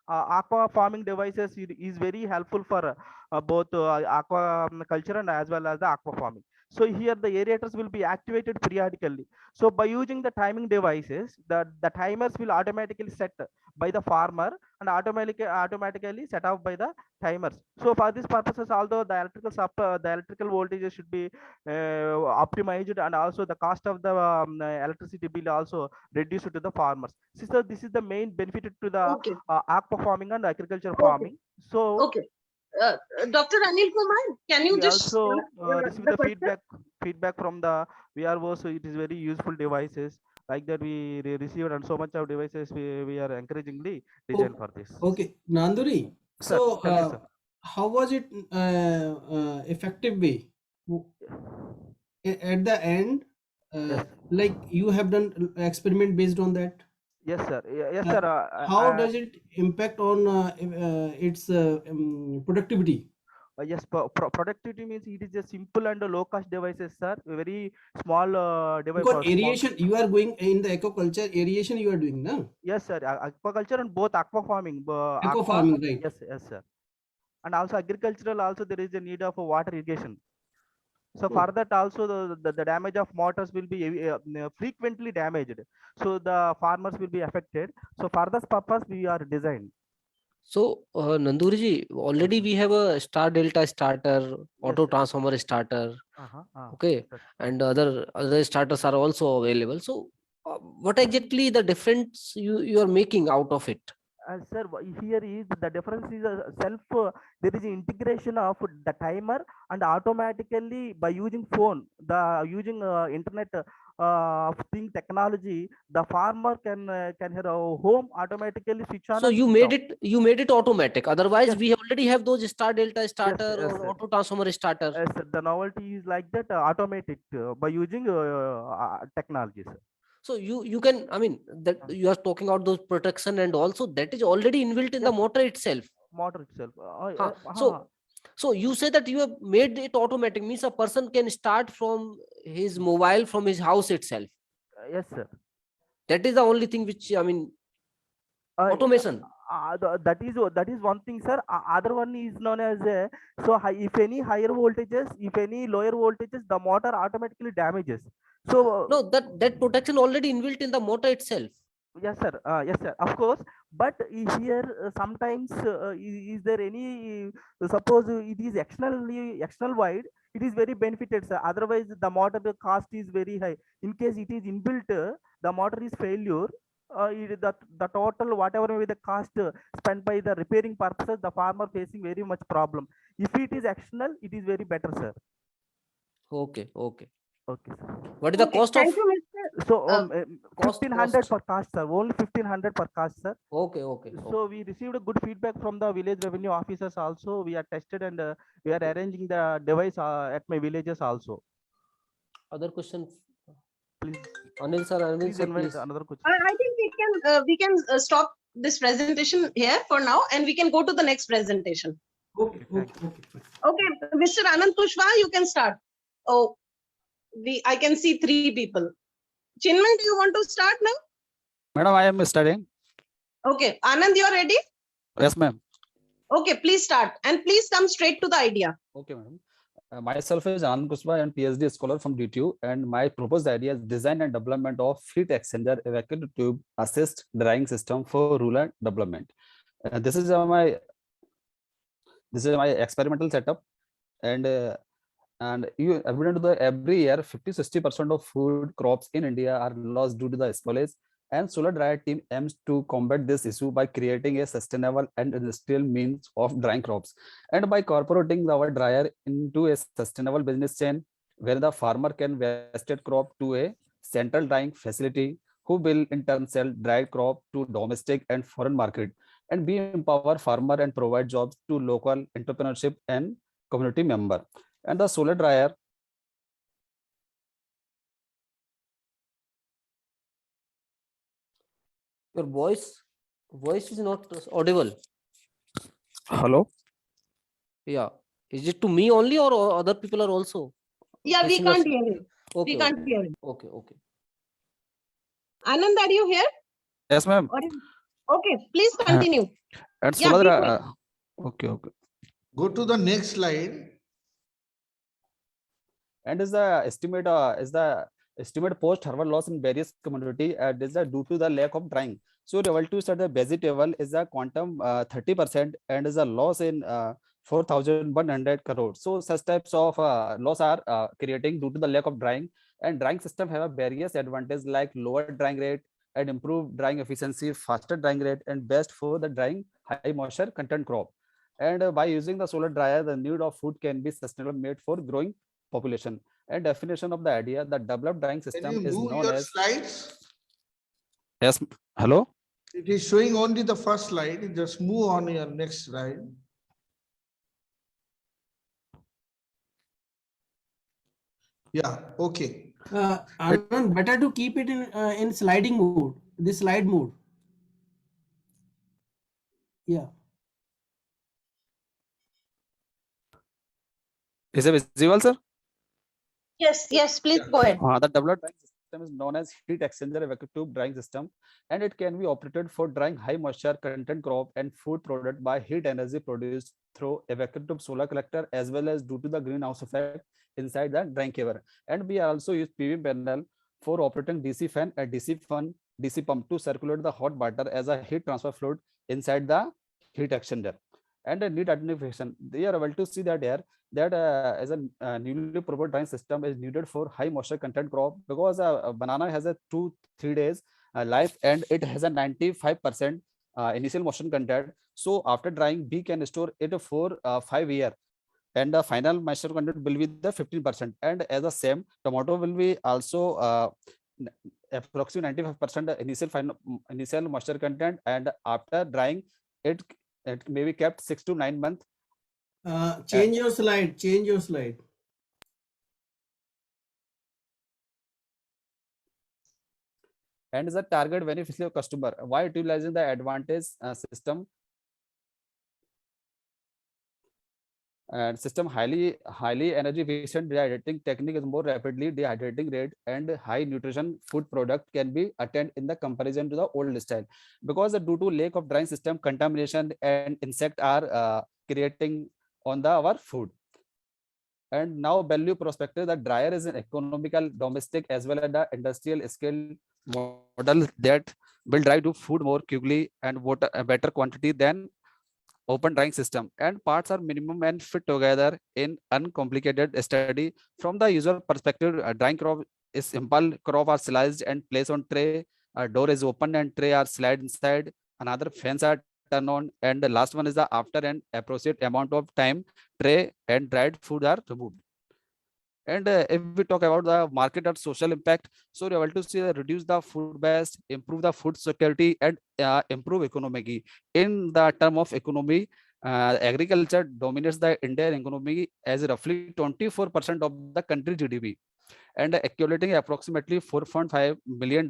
aqua farming devices, it is very helpful for both aqua culture and as well as the aqua farming. So here the aerators will be activated periodically. So by using the timing devices, the timers will automatically set by the farmer and automatically set off by the timers. So for these purposes, although the electrical voltages should be optimized, and also the cost of the electricity bill also reduced to the farmers. So this is the main benefit to the Okay. aqua farming and agriculture Okay. farming. So Okay. Dr. Anil Kumar, can you we just also receive the the question? feedback from the VRO. So it is very useful devices like that we received, and so much of devices we are encouragingly designed for this. Okay, Nanduri. Sir, So, tell me, sir. how was it effective way? At the end, Yes. like you have done experiment based on that. Yes, sir. Yes, sir. How does it impact on its productivity? Yes, productivity means it is a simple and low cost devices, sir. Very small device. Because aeration, you are going in the aquaculture, aeration you are doing, no? Yes, sir. Aquaculture and both aqua farming. Aqua farming, right? Yes, yes, sir. And also agricultural, also there is a need of water irrigation. So for that also the damage of motors will be frequently damaged. So the farmers will be affected. So for this purpose we are designed. So, Nanduriji, already we have a star delta starter, auto sir. transformer starter, okay, Sir. and other starters are also available. So, what exactly the difference you are making out of it? Sir, here is the difference is there is integration of the timer, and automatically by using phone, using internet of thing technology, the farmer can her home automatically switch on. So and you switch made it automatic. Otherwise, Yes. we already have those star delta starter yes, or sir. auto transformer starter. off. Sir, the novelty is like that automatic by using technology, sir. So you can, I mean, that you are talking about those protection and also that is already inbuilt in the Yes. motor itself. Motor itself. So you say that you have made it automatic, means a person can start from his mobile, from his house itself. Yes, sir. That is the only thing which, I mean, automation. That is one thing, sir. Other one is known as if any higher voltages, if any lower voltages, the motor automatically damages. So No, that protection already inbuilt in the motor itself. yes, sir. Yes, sir. Of course. But here sometimes is there any suppose it is external wide, it is very benefited, sir. Otherwise, the motor cost is very high. In case it is inbuilt, the motor is failure. The total whatever may be the cost spent by the repairing purposes, the farmer facing very much problem. If it is external, it is very better, sir. Okay. Okay, sir. What is the cost of? Thank you, Mr. So Cost- 1500 cost. per cast, sir. Only 1500 per cast, sir. Okay. So we received a good feedback from the village revenue officers also. We are tested and we are arranging the device at my villages also. Other questions? Please, Anil sir, invite please. another question. I think we can stop this presentation here for now, and we can go to the next presentation. Okay. Okay, Mr. Anand Kushwaha, you can start. Oh, I can see 3 people. Chinmay, do you want to start now? Madam, I am studying. Okay, Anand, you're ready? Yes, ma'am. Okay, please start, and please come straight to the idea. Okay, madam. Myself is Anand Kushwaha and PhD scholar from DTU, and my proposed idea is design and development of heat exchanger evacuated tube assist drying system for rural development. This is my experimental setup, and And you evident that every year 50-60% of food crops in India are lost due to the spoilage. And solar dryer team aims to combat this issue by creating a sustainable and industrial means of drying crops, and by incorporating our dryer into a sustainable business chain where the farmer can wasted crop to a central drying facility, who will in turn sell dried crop to domestic and foreign market, and be empower farmer and provide jobs to local entrepreneurship and community member. And the solar dryer Your voice is not audible. Hello. Yeah. Is it to me only or other people are also? Yeah, we facing us? can't hear him. Okay. We can't hear him. Okay. Okay. Anand, are you here? Yes, ma'am. Okay, please continue. And Yeah, solar. before- Okay. Go to the next slide. and is the estimate post harvest loss in various commodity is due to the lack of drying. So relative to the vegetable is a quantum 30% and is a loss in 4,100 crores. So such types of loss are creating due to the lack of drying, and drying system have a various advantages like lower drying rate and improved drying efficiency, faster drying rate, and best for the drying high moisture content crop. And by using the solar dryer, the need of food can be sustainable made for growing population. And definition of the idea, the developed drying Can system you is move known your as. slides? Yes. Hello. It is showing only the first slide. Just move on your next slide. Yeah, okay. Anand, better to keep it in sliding mode, the slide mode. Yeah. Is it visible, sir? Yes, please go ahead. The developed drying system is known as heat exchanger vacuum tube drying system, and it can be operated for drying high moisture content crop and food product by heat energy produced through a vacuum tube solar collector, as well as due to the greenhouse effect inside the drying cover. And we also use PV panel for operating DC fan and DC pump to circulate the hot water as a heat transfer fluid inside the heat exchanger. And a neat identification, they are able to see that here that as a newly proposed drying system is needed for high moisture content crop, because a banana has a 2-3 days life, and it has a 95% initial moisture content. So after drying, we can store it for 5 years, and the final moisture content will be the 15%. And as the same, tomato will be also approximately 95% initial moisture content, and after drying, it may be kept 6 to 9 months. Change your slide. Change your slide. And is a target beneficial customer while utilizing the advantage system and system highly energy efficient dehydrating technique is more rapidly dehydrating rate, and high nutrition food product can be attained in the comparison to the old style, because due to lack of drying system, contamination and insect are creating on our food. And now value perspective, the dryer is an economical, domestic as well as the industrial scale model that will dry to food more quickly and water a better quantity than open drying system, and parts are minimum and fit together in uncomplicated study. From the user perspective, a drying crop is simple. Crop are sliced and placed on tray, a door is open and tray are slide inside, another fans are turned on, and the last one is the after an appropriate amount of time, tray and dried food are removed. And if we talk about the market and social impact, so you're able to see reduce the food waste, improve the food security, and improve economy. In the term of economy, agriculture dominates the Indian economy as roughly 24% of the country GDP, and accumulating approximately $4.5 million.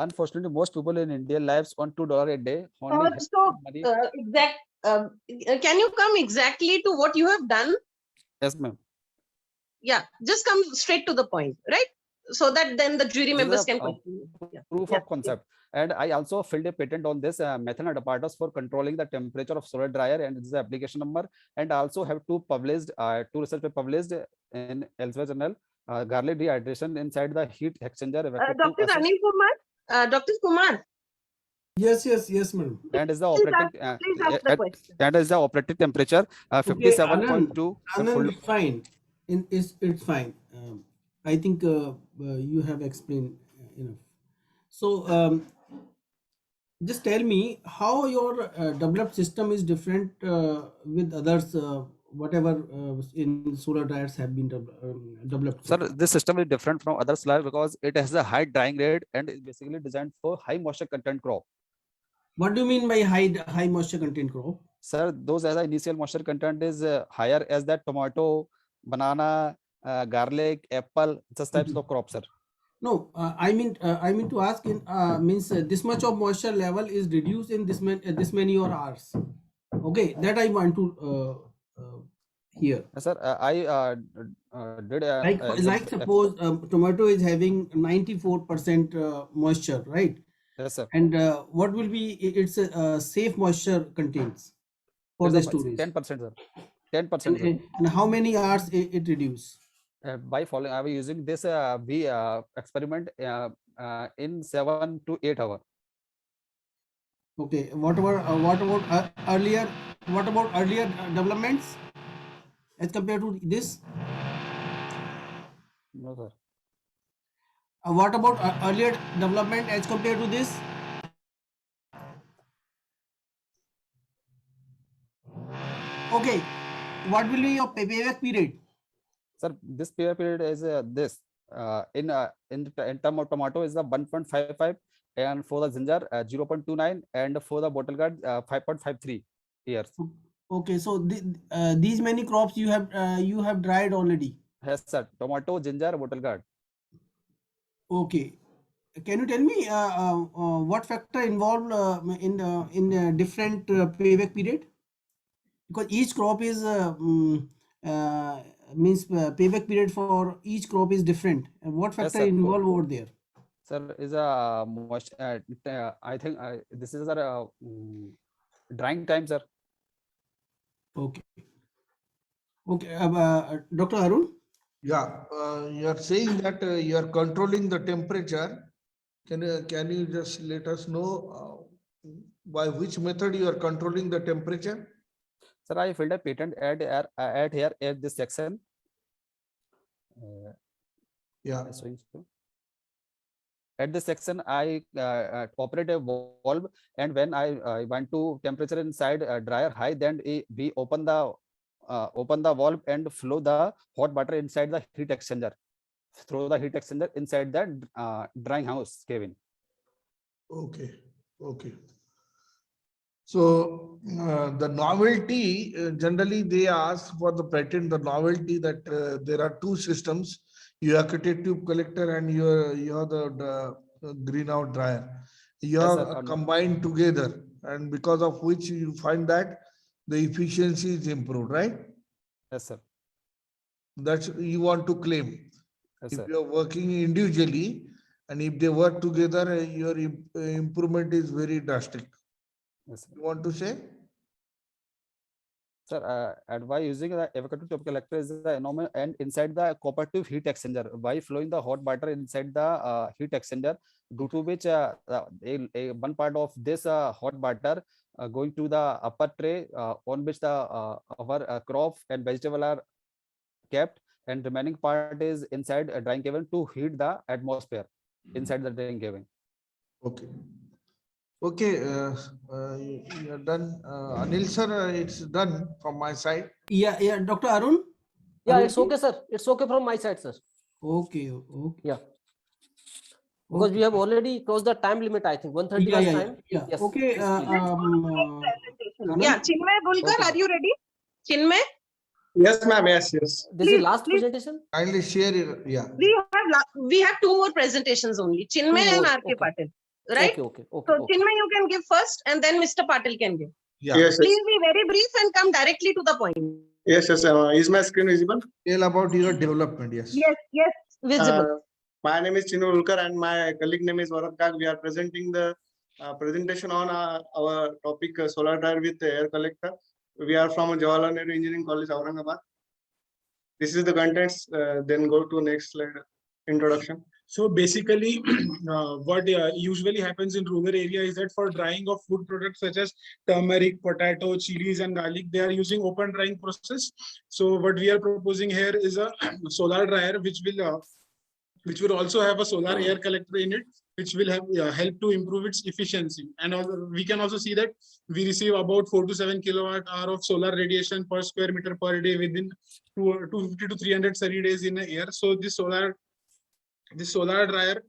Unfortunately, most people in India lives on $2 a day. Only money. Can you come exactly to what you have done? Yes, ma'am. Yeah, just come straight to the point, right? So that then the jury members can continue. Proof of concept. And I also filed a patent on this methanol apparatus for controlling the temperature of solar dryer, and this is the application number. And also have two research papers published in elsewhere journal, garlic dehydration inside the heat exchanger. Dr. Anil Kumar, Dr. Kumar. Yes, madam. And is the operating please ask the question. And is the operating temperature 57.2. Anand, fine. it's fine. I think you have explained enough. So just tell me how your developed system is different with others, whatever in solar dryers have been developed so Sir, far. this system is different from other slab because it has a high drying rate and is basically designed for high moisture content crop. What do you mean by high moisture content crop? Sir, those as the initial moisture content is higher as that tomato, banana, garlic, apple, such types of crops, sir. No, I mean to ask in means this much of moisture level is reduced in this many or hours. Okay, that I want to hear. Sir, I did Like suppose tomato is having 94% moisture, right? yes, sir. And what will be its safe moisture contains for the storage? 10%, sir. 10%, sir. And how many hours it reduce? By following, I was using this experiment in 7 to 8 hours. Okay, what about earlier? What about earlier developments as compared to this? No, sir. What about earlier development as compared to this? Okay, what will be your payback period? Sir, this payback period is this. In term of tomato is the 1.55, and for the ginger 0.29, and for the bottle gourd 5.53 years. Okay, so these many crops you have dried already. Yes, sir. Tomato, ginger, bottle gourd. Okay, can you tell me what factor involved in different payback period? Because each crop is means payback period for each crop is different. And what factor sir. involved over there? Sir, is a I think this is a drying time, sir. Okay. Okay, Dr. Arun. Yeah, you are saying that you are controlling the temperature. Can you just let us know by which method you are controlling the temperature? Sir, I filled a patent ad here at this section. Yeah. At this section, I operate a valve, and when I want to temperature inside dryer high, then we open the valve and flow the hot water inside the heat exchanger, through the heat exchanger inside the drying house cabin. Okay. Okay. So the novelty, generally they ask for the patent, the novelty that there are two systems, you have a tube collector and you have the greenhouse dryer. You Yes, are sir. combined together, and because of which you find that the efficiency is improved, right? Yes, sir. That's you want to claim. Yes, if sir. you are working individually and if they work together, your improvement is very drastic. Yes, sir. You want to say? Sir, and by using the avocado tube collector is the anomaly, and inside the copper tube heat exchanger, by flowing the hot water inside the heat exchanger, due to which one part of this hot water going to the upper tray on which the our crop and vegetable are kept, and remaining part is inside a drying cabin to heat the atmosphere inside the drying cabin. Okay. Okay, you're done. Anil sir, it's done from my side. Yeah, Dr. Arun. Yeah, Arun, it's okay, sir. It's okay from my side, sir. Okay. Yeah. Because we have already crossed the time limit, I think 1:30 was time. Yeah. Yes. Okay. Yeah, Chinmay Bulkar, are you ready? Chinmay? Yes, ma'am. Yes. This is last presentation. Kindly share it. Yeah. We have two more presentations only. Chinmay and R.K. Patil. Right? Okay. So Chinmay, you can give first, and then Mr. Patil can give. Yeah. Yes. Please be very brief and come directly to the point. Yes. Is my screen visible? Tell about your development. Yes. Yes, visible. My name is Chinu Ulkar and my colleague name is Varad Kag. We are presenting the presentation on our topic solar dryer with air collector. We are from Jawaharlal Nehru Engineering College, Aurangabad. This is the contents. Then go to next slide. Introduction. So basically, what usually happens in rural area is that for drying of food products such as turmeric, potato, chilies, and garlic, they are using open drying process. So what we are proposing here is a solar dryer, which will also have a solar air collector in it, which will have, help to improve its efficiency. And also, we can also see that we receive about 4 to 7 kilowatt hour of solar radiation per square meter per day within 250 to 300 sunny days in a year. So this solar dryer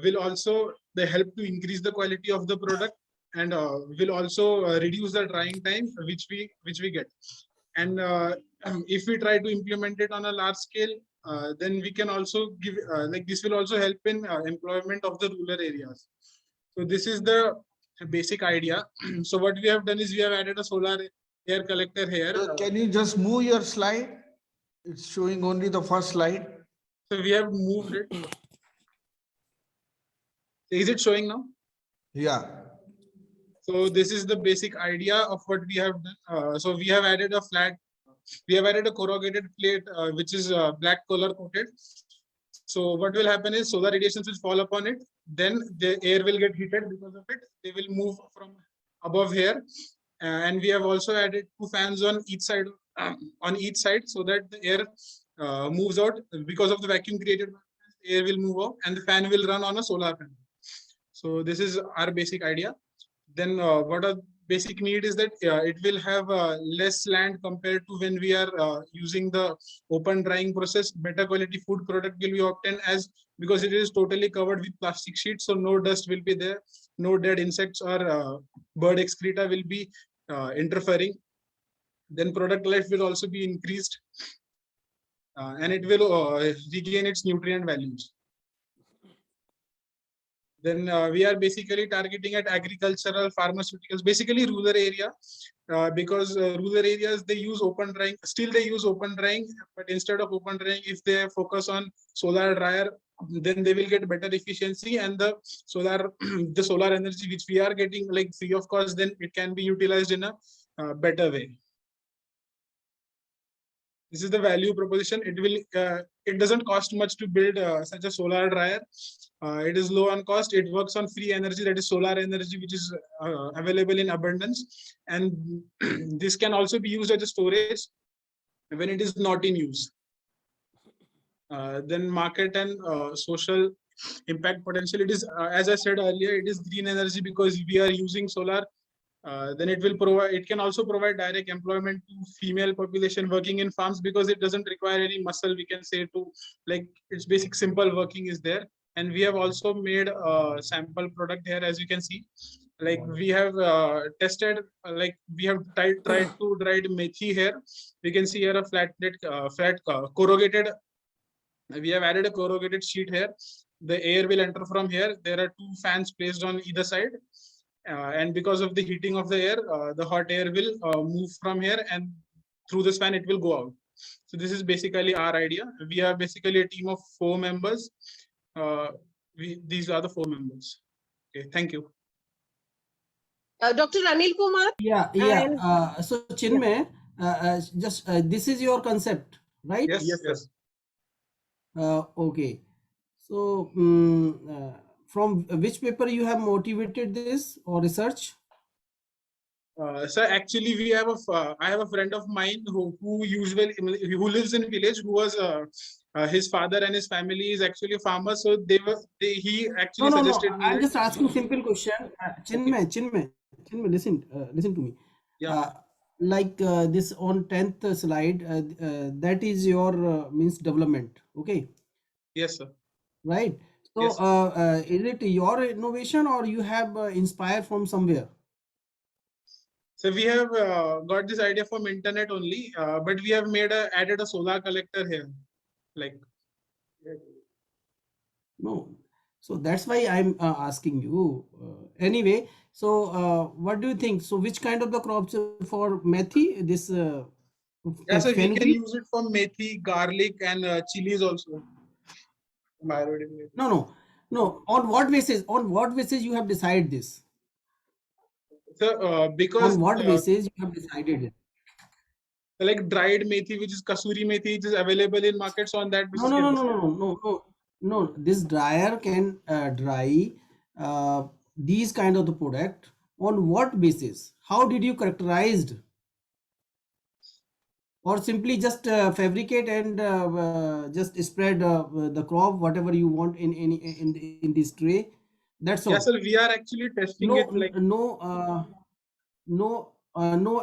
will also help to increase the quality of the product, and will also reduce the drying time which we get. And if we try to implement it on a large scale, then we can also give like this will also help in employment of the rural areas. So this is the basic idea. So what we have done is we have added a solar air collector here. Can you just move your slide? It's showing only the first slide. So we have moved it. Is it showing now? Yeah. So this is the basic idea of what we have done. So we have added a corrugated plate, which is black color coated. So what will happen is solar radiations will fall upon it. Then the air will get heated because of it. They will move from above here. And we have also added 2 fans on each side, so that the air moves out. Because of the vacuum created, air will move out and the fan will run on a solar panel. So this is our basic idea. Then what a basic need is that it will have less land compared to when we are using the open drying process. Better quality food product will be obtained because it is totally covered with plastic sheets, so no dust will be there, no dead insects or bird excreta will be interfering. Then product life will also be increased, and it will regain its nutrient values. Then we are basically targeting at agricultural, pharmaceuticals, basically rural area, because rural areas, they use open drying. Still they use open drying, but instead of open drying, if they focus on solar dryer, then they will get better efficiency, and the solar energy which we are getting like free of cost, then it can be utilized in a better way. This is the value proposition. It doesn't cost much to build such a solar dryer. It is low on cost. It works on free energy, that is solar energy, which is available in abundance. And this can also be used as a storage when it is not in use. Then market and social impact potential. It is, as I said earlier, it is green energy because we are using solar. Then it can also provide direct employment to female population working in farms, because it doesn't require any muscle, we can say, to like its basic simple working is there. And we have also made a sample product here, as you can see. Like we have tested, like we have tried to dried methi here. We can see here a flat corrugated. We have added a corrugated sheet here. The air will enter from here. There are 2 fans placed on either side. And because of the heating of the air, the hot air will move from here, and through this fan it will go out. So this is basically our idea. We are basically a team of 4 members. These are the 4 members. Okay, thank you. Dr. Anil Kumar. Yeah. So Chinmay, just this is your concept, right? Yes. Okay. So from which paper you have motivated this or research? So actually, I have a friend of mine who lives in village, who was his father and his family is actually a farmer. So he actually suggested me. I'm just asking simple question. Chinmay, listen to me. Yeah. Like this on 10th slide, that is your means development. Okay. Yes, sir. Right. So Yes. Is it your innovation or you have inspired from somewhere? So we have got this idea from internet only, but we have added a solar collector here, like. No. So that's why I'm asking you. Anyway, so what do you think? So which kind of the crops for methi? This Yeah, so we can fenugreek? use it for methi, garlic, and chilies also. No. On what basis? On what basis you have decided this? So because on what basis you have decided it? Like dried methi, which is kasuri methi, which is available in markets. On that basis. No. No, this dryer can dry these kind of the product. On what basis? How did you characterized? Or simply just fabricate and just spread the crop whatever you want in this tray? That's Yeah, all. sir, we are actually testing it like No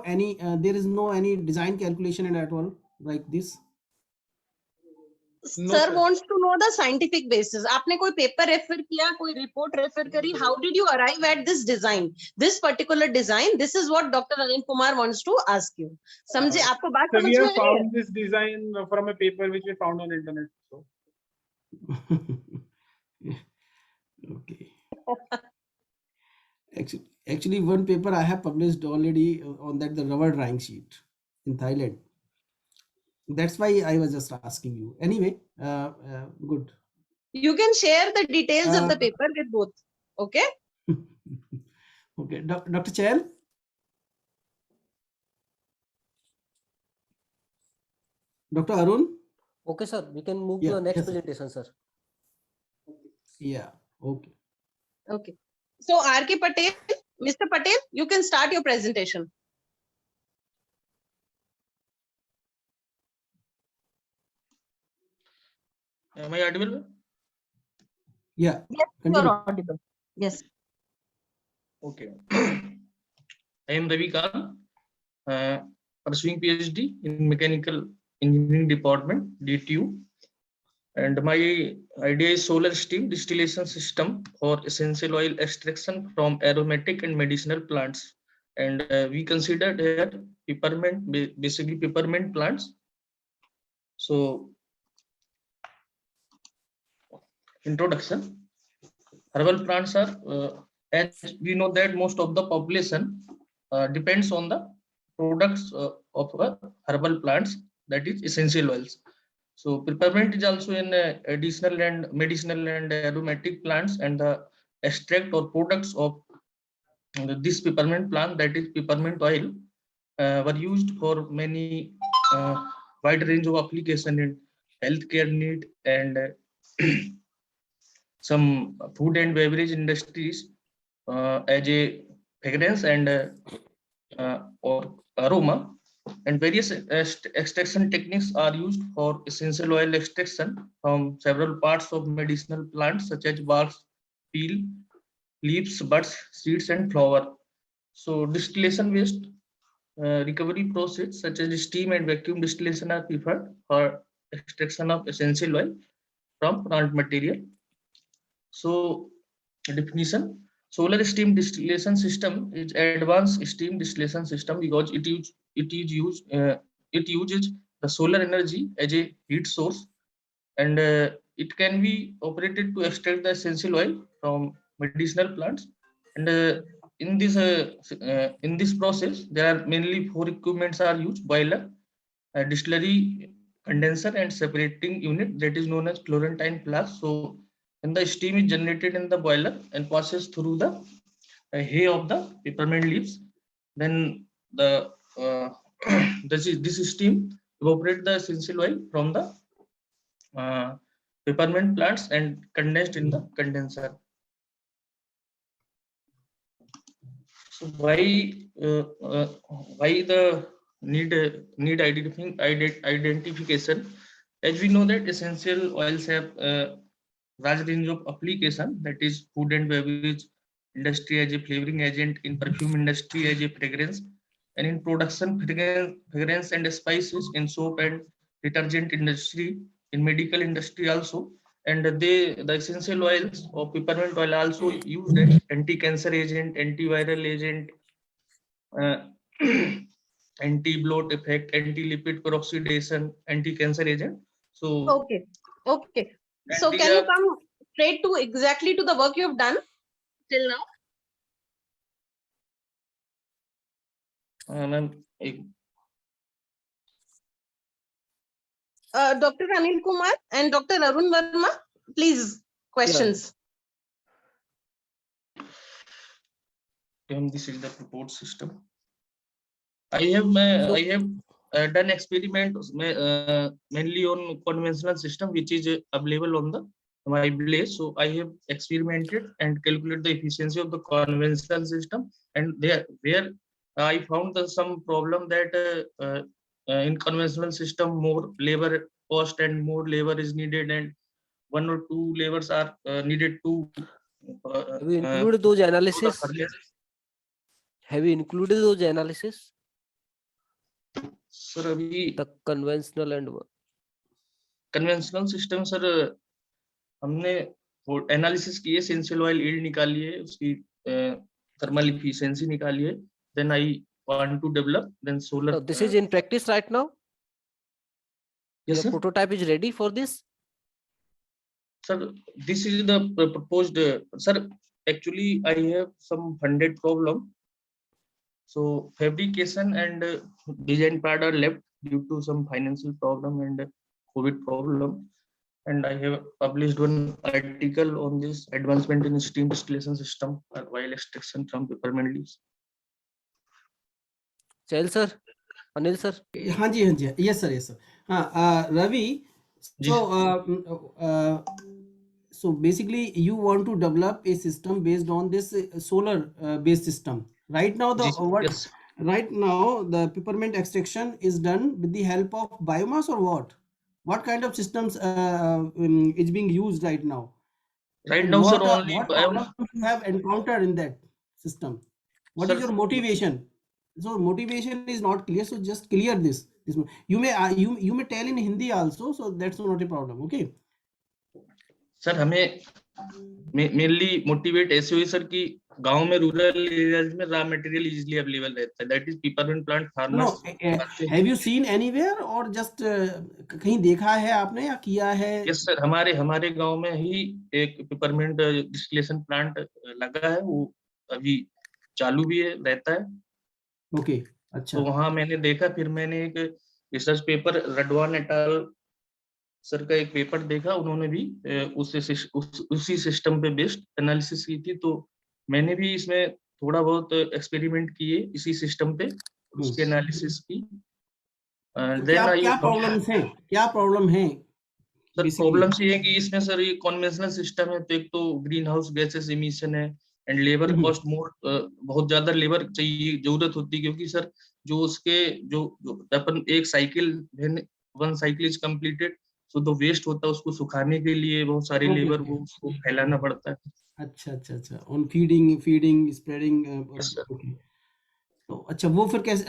any there is no any design calculation and at all like this. No, Sir sir. wants to know the scientific basis. आपने कोई paper refer किया, कोई report refer करी? How did you arrive at this design? This particular design. This is what Dr. Anil Kumar wants to ask you. समझे? आपको बात So we समझ में have आ रही है? found this design from a paper which we found on internet. So Okay. Actually, one paper I have published already on that, the rubber drying sheet in Thailand. That's why I was just asking you. Anyway, good. You can share the details of the Uh, paper with both. Okay? Okay, Dr. Chen. Dr. Arun. Okay, sir. We can move to Yeah, the next yes, sir. presentation, sir. Yeah. Okay. Okay. So R.K. Patel, Mr. Patel, you can start your presentation. Am I audible? Yeah. Yes, you Continue. are audible. Yes. Okay. I am Ravi Khan, pursuing PhD in Mechanical Engineering Department, DTU. And my idea is solar steam distillation system for essential oil extraction from aromatic and medicinal plants. And we consider that peppermint, basically peppermint plants. So, introduction. Herbal plants are, as we know that most of the population depends on the products of herbal plants, that is essential oils. So peppermint is also an additional and medicinal and aromatic plants, and the extract or products of this peppermint plant, that is peppermint oil, were used for many wide range of application in healthcare need and some food and beverage industries as a fragrance and or aroma, and various extraction techniques are used for essential oil extraction from several parts of medicinal plants such as barks, peel, leaves, buds, seeds, and flower. So distillation waste recovery process such as steam and vacuum distillation are preferred for extraction of essential oil from plant material. So definition: solar steam distillation system is advanced steam distillation system because it uses the solar energy as a heat source, and it can be operated to extract the essential oil from medicinal plants. And in this process, there are mainly four equipments are used: boiler, distillery, condenser, and separating unit, that is known as Florentine flask. So when the steam is generated in the boiler and passes through the hay of the peppermint leaves, then the this steam evaporate the essential oil from the peppermint plants and condensed in the condenser. So why the need identification? As we know that essential oils have large range of application, that is food and beverage industry as a flavoring agent, in perfume industry as a fragrance, and in production fragrance and spices, in soap and detergent industry, in medical industry also. And the essential oils of peppermint oil are also used as anti-cancer agent, antiviral agent, uh, anti-bloat effect, anti-lipid peroxidation, anti-cancer agent. So Okay. Okay. So can you come straight to exactly to the work you have done till now? Dr. Anil Kumar and Dr. Arun Verma, please, questions. This is the report system. I have done experiments mainly on conventional system which is available on the my place. So I have experimented and calculated the efficiency of the conventional system, and there where I found some problem that in conventional system more labor cost and more labor is needed, and 1 or 2 labors are needed to Have you included those analysis? Have you included those analysis? Sir, अभी the conventional and conventional system sir हमने analysis किए, सेंसियल oil yield निकाली है, उसकी thermal efficiency निकाली है, then I want to develop then solar. So this is in practice right now? Yes, your sir. Prototype is ready for this? Sir, this is the proposed, sir, actually I have some funded problem. So fabrication and design part are left due to some financial problem and COVID problem. And I have published one article on this advancement in steam distillation system while extraction from peppermint leaves. Chail sir, Anil sir. हाँ जी, yes sir. हाँ, Ravi. So basically you want to develop a system based on this solar based system. Right now right now the peppermint extraction is done with the help of biomass or what? What kind of systems is being used right now? Right and now, what, sir, only what problems you have encountered in that system? What is your motivation? So motivation is not clear, so just clear this. You may you may tell in Hindi also, so that's not a problem. Okay. Sir हमें mainly motivate ऐसे हुई sir कि गांव में rural areas में raw material easily available रहता है, that is peppermint plant farmers. Have you seen anywhere और जस्ट कहीं देखा है आपने या किया है? यस सर, हमारे गांव में ही एक पेपरमेंट डिस्टिलेशन प्लांट लगा है, वो अभी चालू भी है, रहता है. ओके, अच्छा. तो वहां मैंने देखा, फिर मैंने एक रिसर्च पेपर रडवान एट अल सर का एक पेपर देखा, उन्होंने भी उसी सिस्टम पे बेस्ड एनालिसिस की थी, तो मैंने भी इसमें थोड़ा बहुत एक्सपेरिमेंट किए इसी सिस्टम पे, उसके एनालिसिस की. क्या प्रॉब्लम है? सर प्रॉब्लम्स ये है कि इसमें सर ये कन्वेंशनल सिस्टम है, तो एक तो ग्रीन हाउस गैसेस इमिशन है एंड लेबर कॉस्ट मोर, बहुत ज्यादा लेबर चाहिए, जरूरत होती है, क्योंकि सर जो उसके जो अपन एक cycle one cycle is completed, so तो वेस्ट होता है, उसको सुखाने के लिए बहुत सारे लेबर को उसको फैलाना पड़ता है. अच्छा. On feeding spreading. तो अच्छा, वो फिर कैसे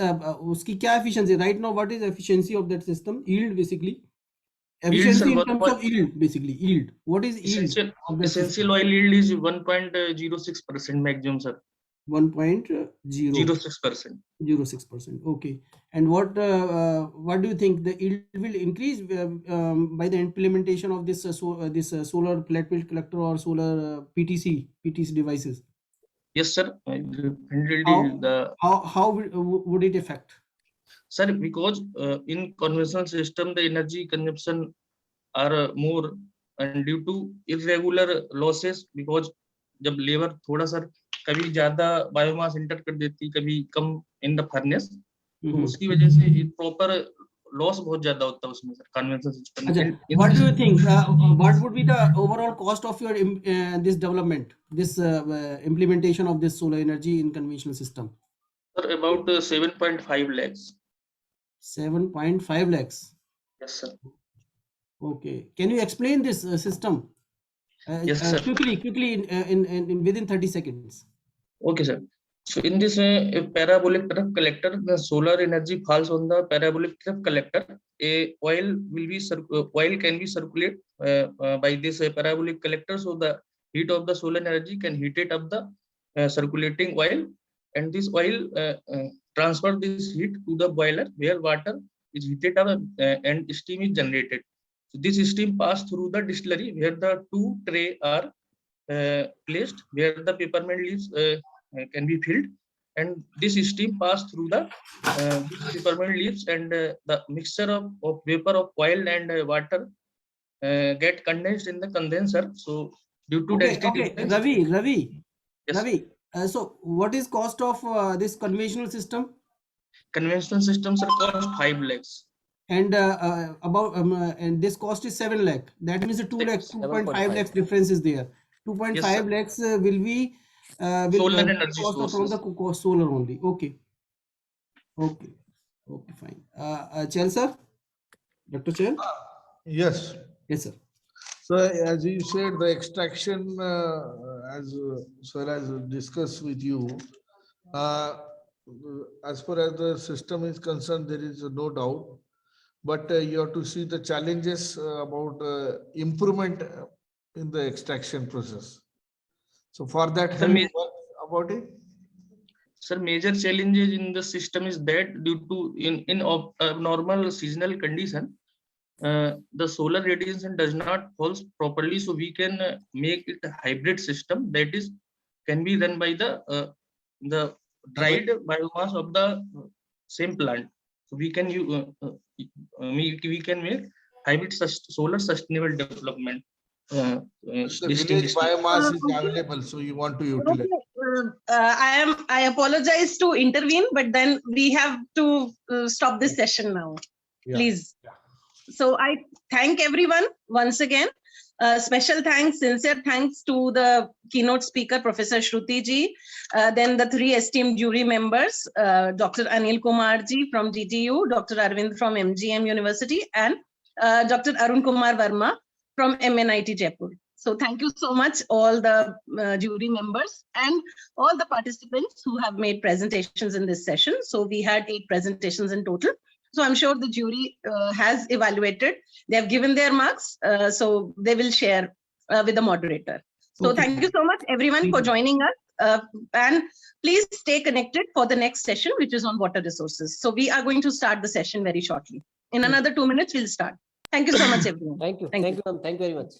उसकी क्या efficiency right now? What is efficiency of that system? Yield basically. Efficiency in terms of yield, basically yield. What is yield? Essential oil yield is 1.06% maximum, sir. 1.06%. 06%. Okay. And what do you think the yield will increase by the implementation of this solar flat plate collector or solar PTC devices? Yes, sir. How would it affect? Sir, because in conventional system the energy consumption are more and due to irregular losses, because जब labour थोड़ा sir कभी ज्यादा biomass inter कर देती, कभी कम in the furnace, तो उसकी वजह से प्रॉपर लॉस बहुत ज्यादा होता है उसमें sir conventional system. What do you think? What would be the overall cost of your this development, this implementation of this solar energy in conventional system? Sir, about 7.5 lakhs. 7.5 lakhs. Yes, sir. Okay. Can you explain this system? Yes, sir. Quickly in within 30 seconds. Okay, sir. So in this parabolic trough collector, the solar energy falls on the parabolic trough collector. A oil can be circulated by this parabolic collector, so the heat of the solar energy can heat it up the circulating oil, and this oil transfer this heat to the boiler where water is heated up and steam is generated. So this steam pass through the distillery where the two tray are placed, where the peppermint leaves can be filled, and this steam pass through the peppermint leaves, and the mixture of vapor of oil and water get condensed in the condenser. So due to density difference. Ravi. Yes. Ravi. So what is cost of this conventional system? Conventional systems are cost 5 lakhs. and and this cost is 7 lakh. That means the 2 lakh, 2.5 lakhs difference is there. 2.5 lakhs will be solar energy cost from sources. the solar only. Okay. Okay. Okay, fine. Chel sir, Dr. Chel. Yes. Yes, sir. So as you said, the extraction, as sir has discussed with you, as far as the system is concerned, there is no doubt. But you have to see the challenges about improvement in the extraction process. So for that, have you worked about it? Sir, major challenges in the system is that due to in abnormal seasonal condition, the solar radiation does not falls properly, so we can make it a hybrid system that is can be run by the dried biomass of the same plant. So we can we can make hybrid solar sustainable development. The village biomass is available, so you want to utilize. I apologize to intervene, but then we have to stop this session now. Please. So I thank everyone once again. Special thanks, sincere thanks to the keynote speaker, Professor Shruti ji, then the 3 esteemed jury members, Dr. Anil Kumar ji from GTU, Dr. Arvind from MGM University, and Dr. Arun Kumar Verma from MNIT Jaipur. So thank you so much, all the jury members and all the participants who have made presentations in this session. So we had 8 presentations in total. So I'm sure the jury has evaluated. They have given their marks. So they will share with the moderator. So thank you so much, everyone, for joining us. And please stay connected for the next session, which is on water resources. So we are going to start the session very shortly. In another 2 minutes, we'll start. Thank you so much, everyone. Thank you. Thank you very much.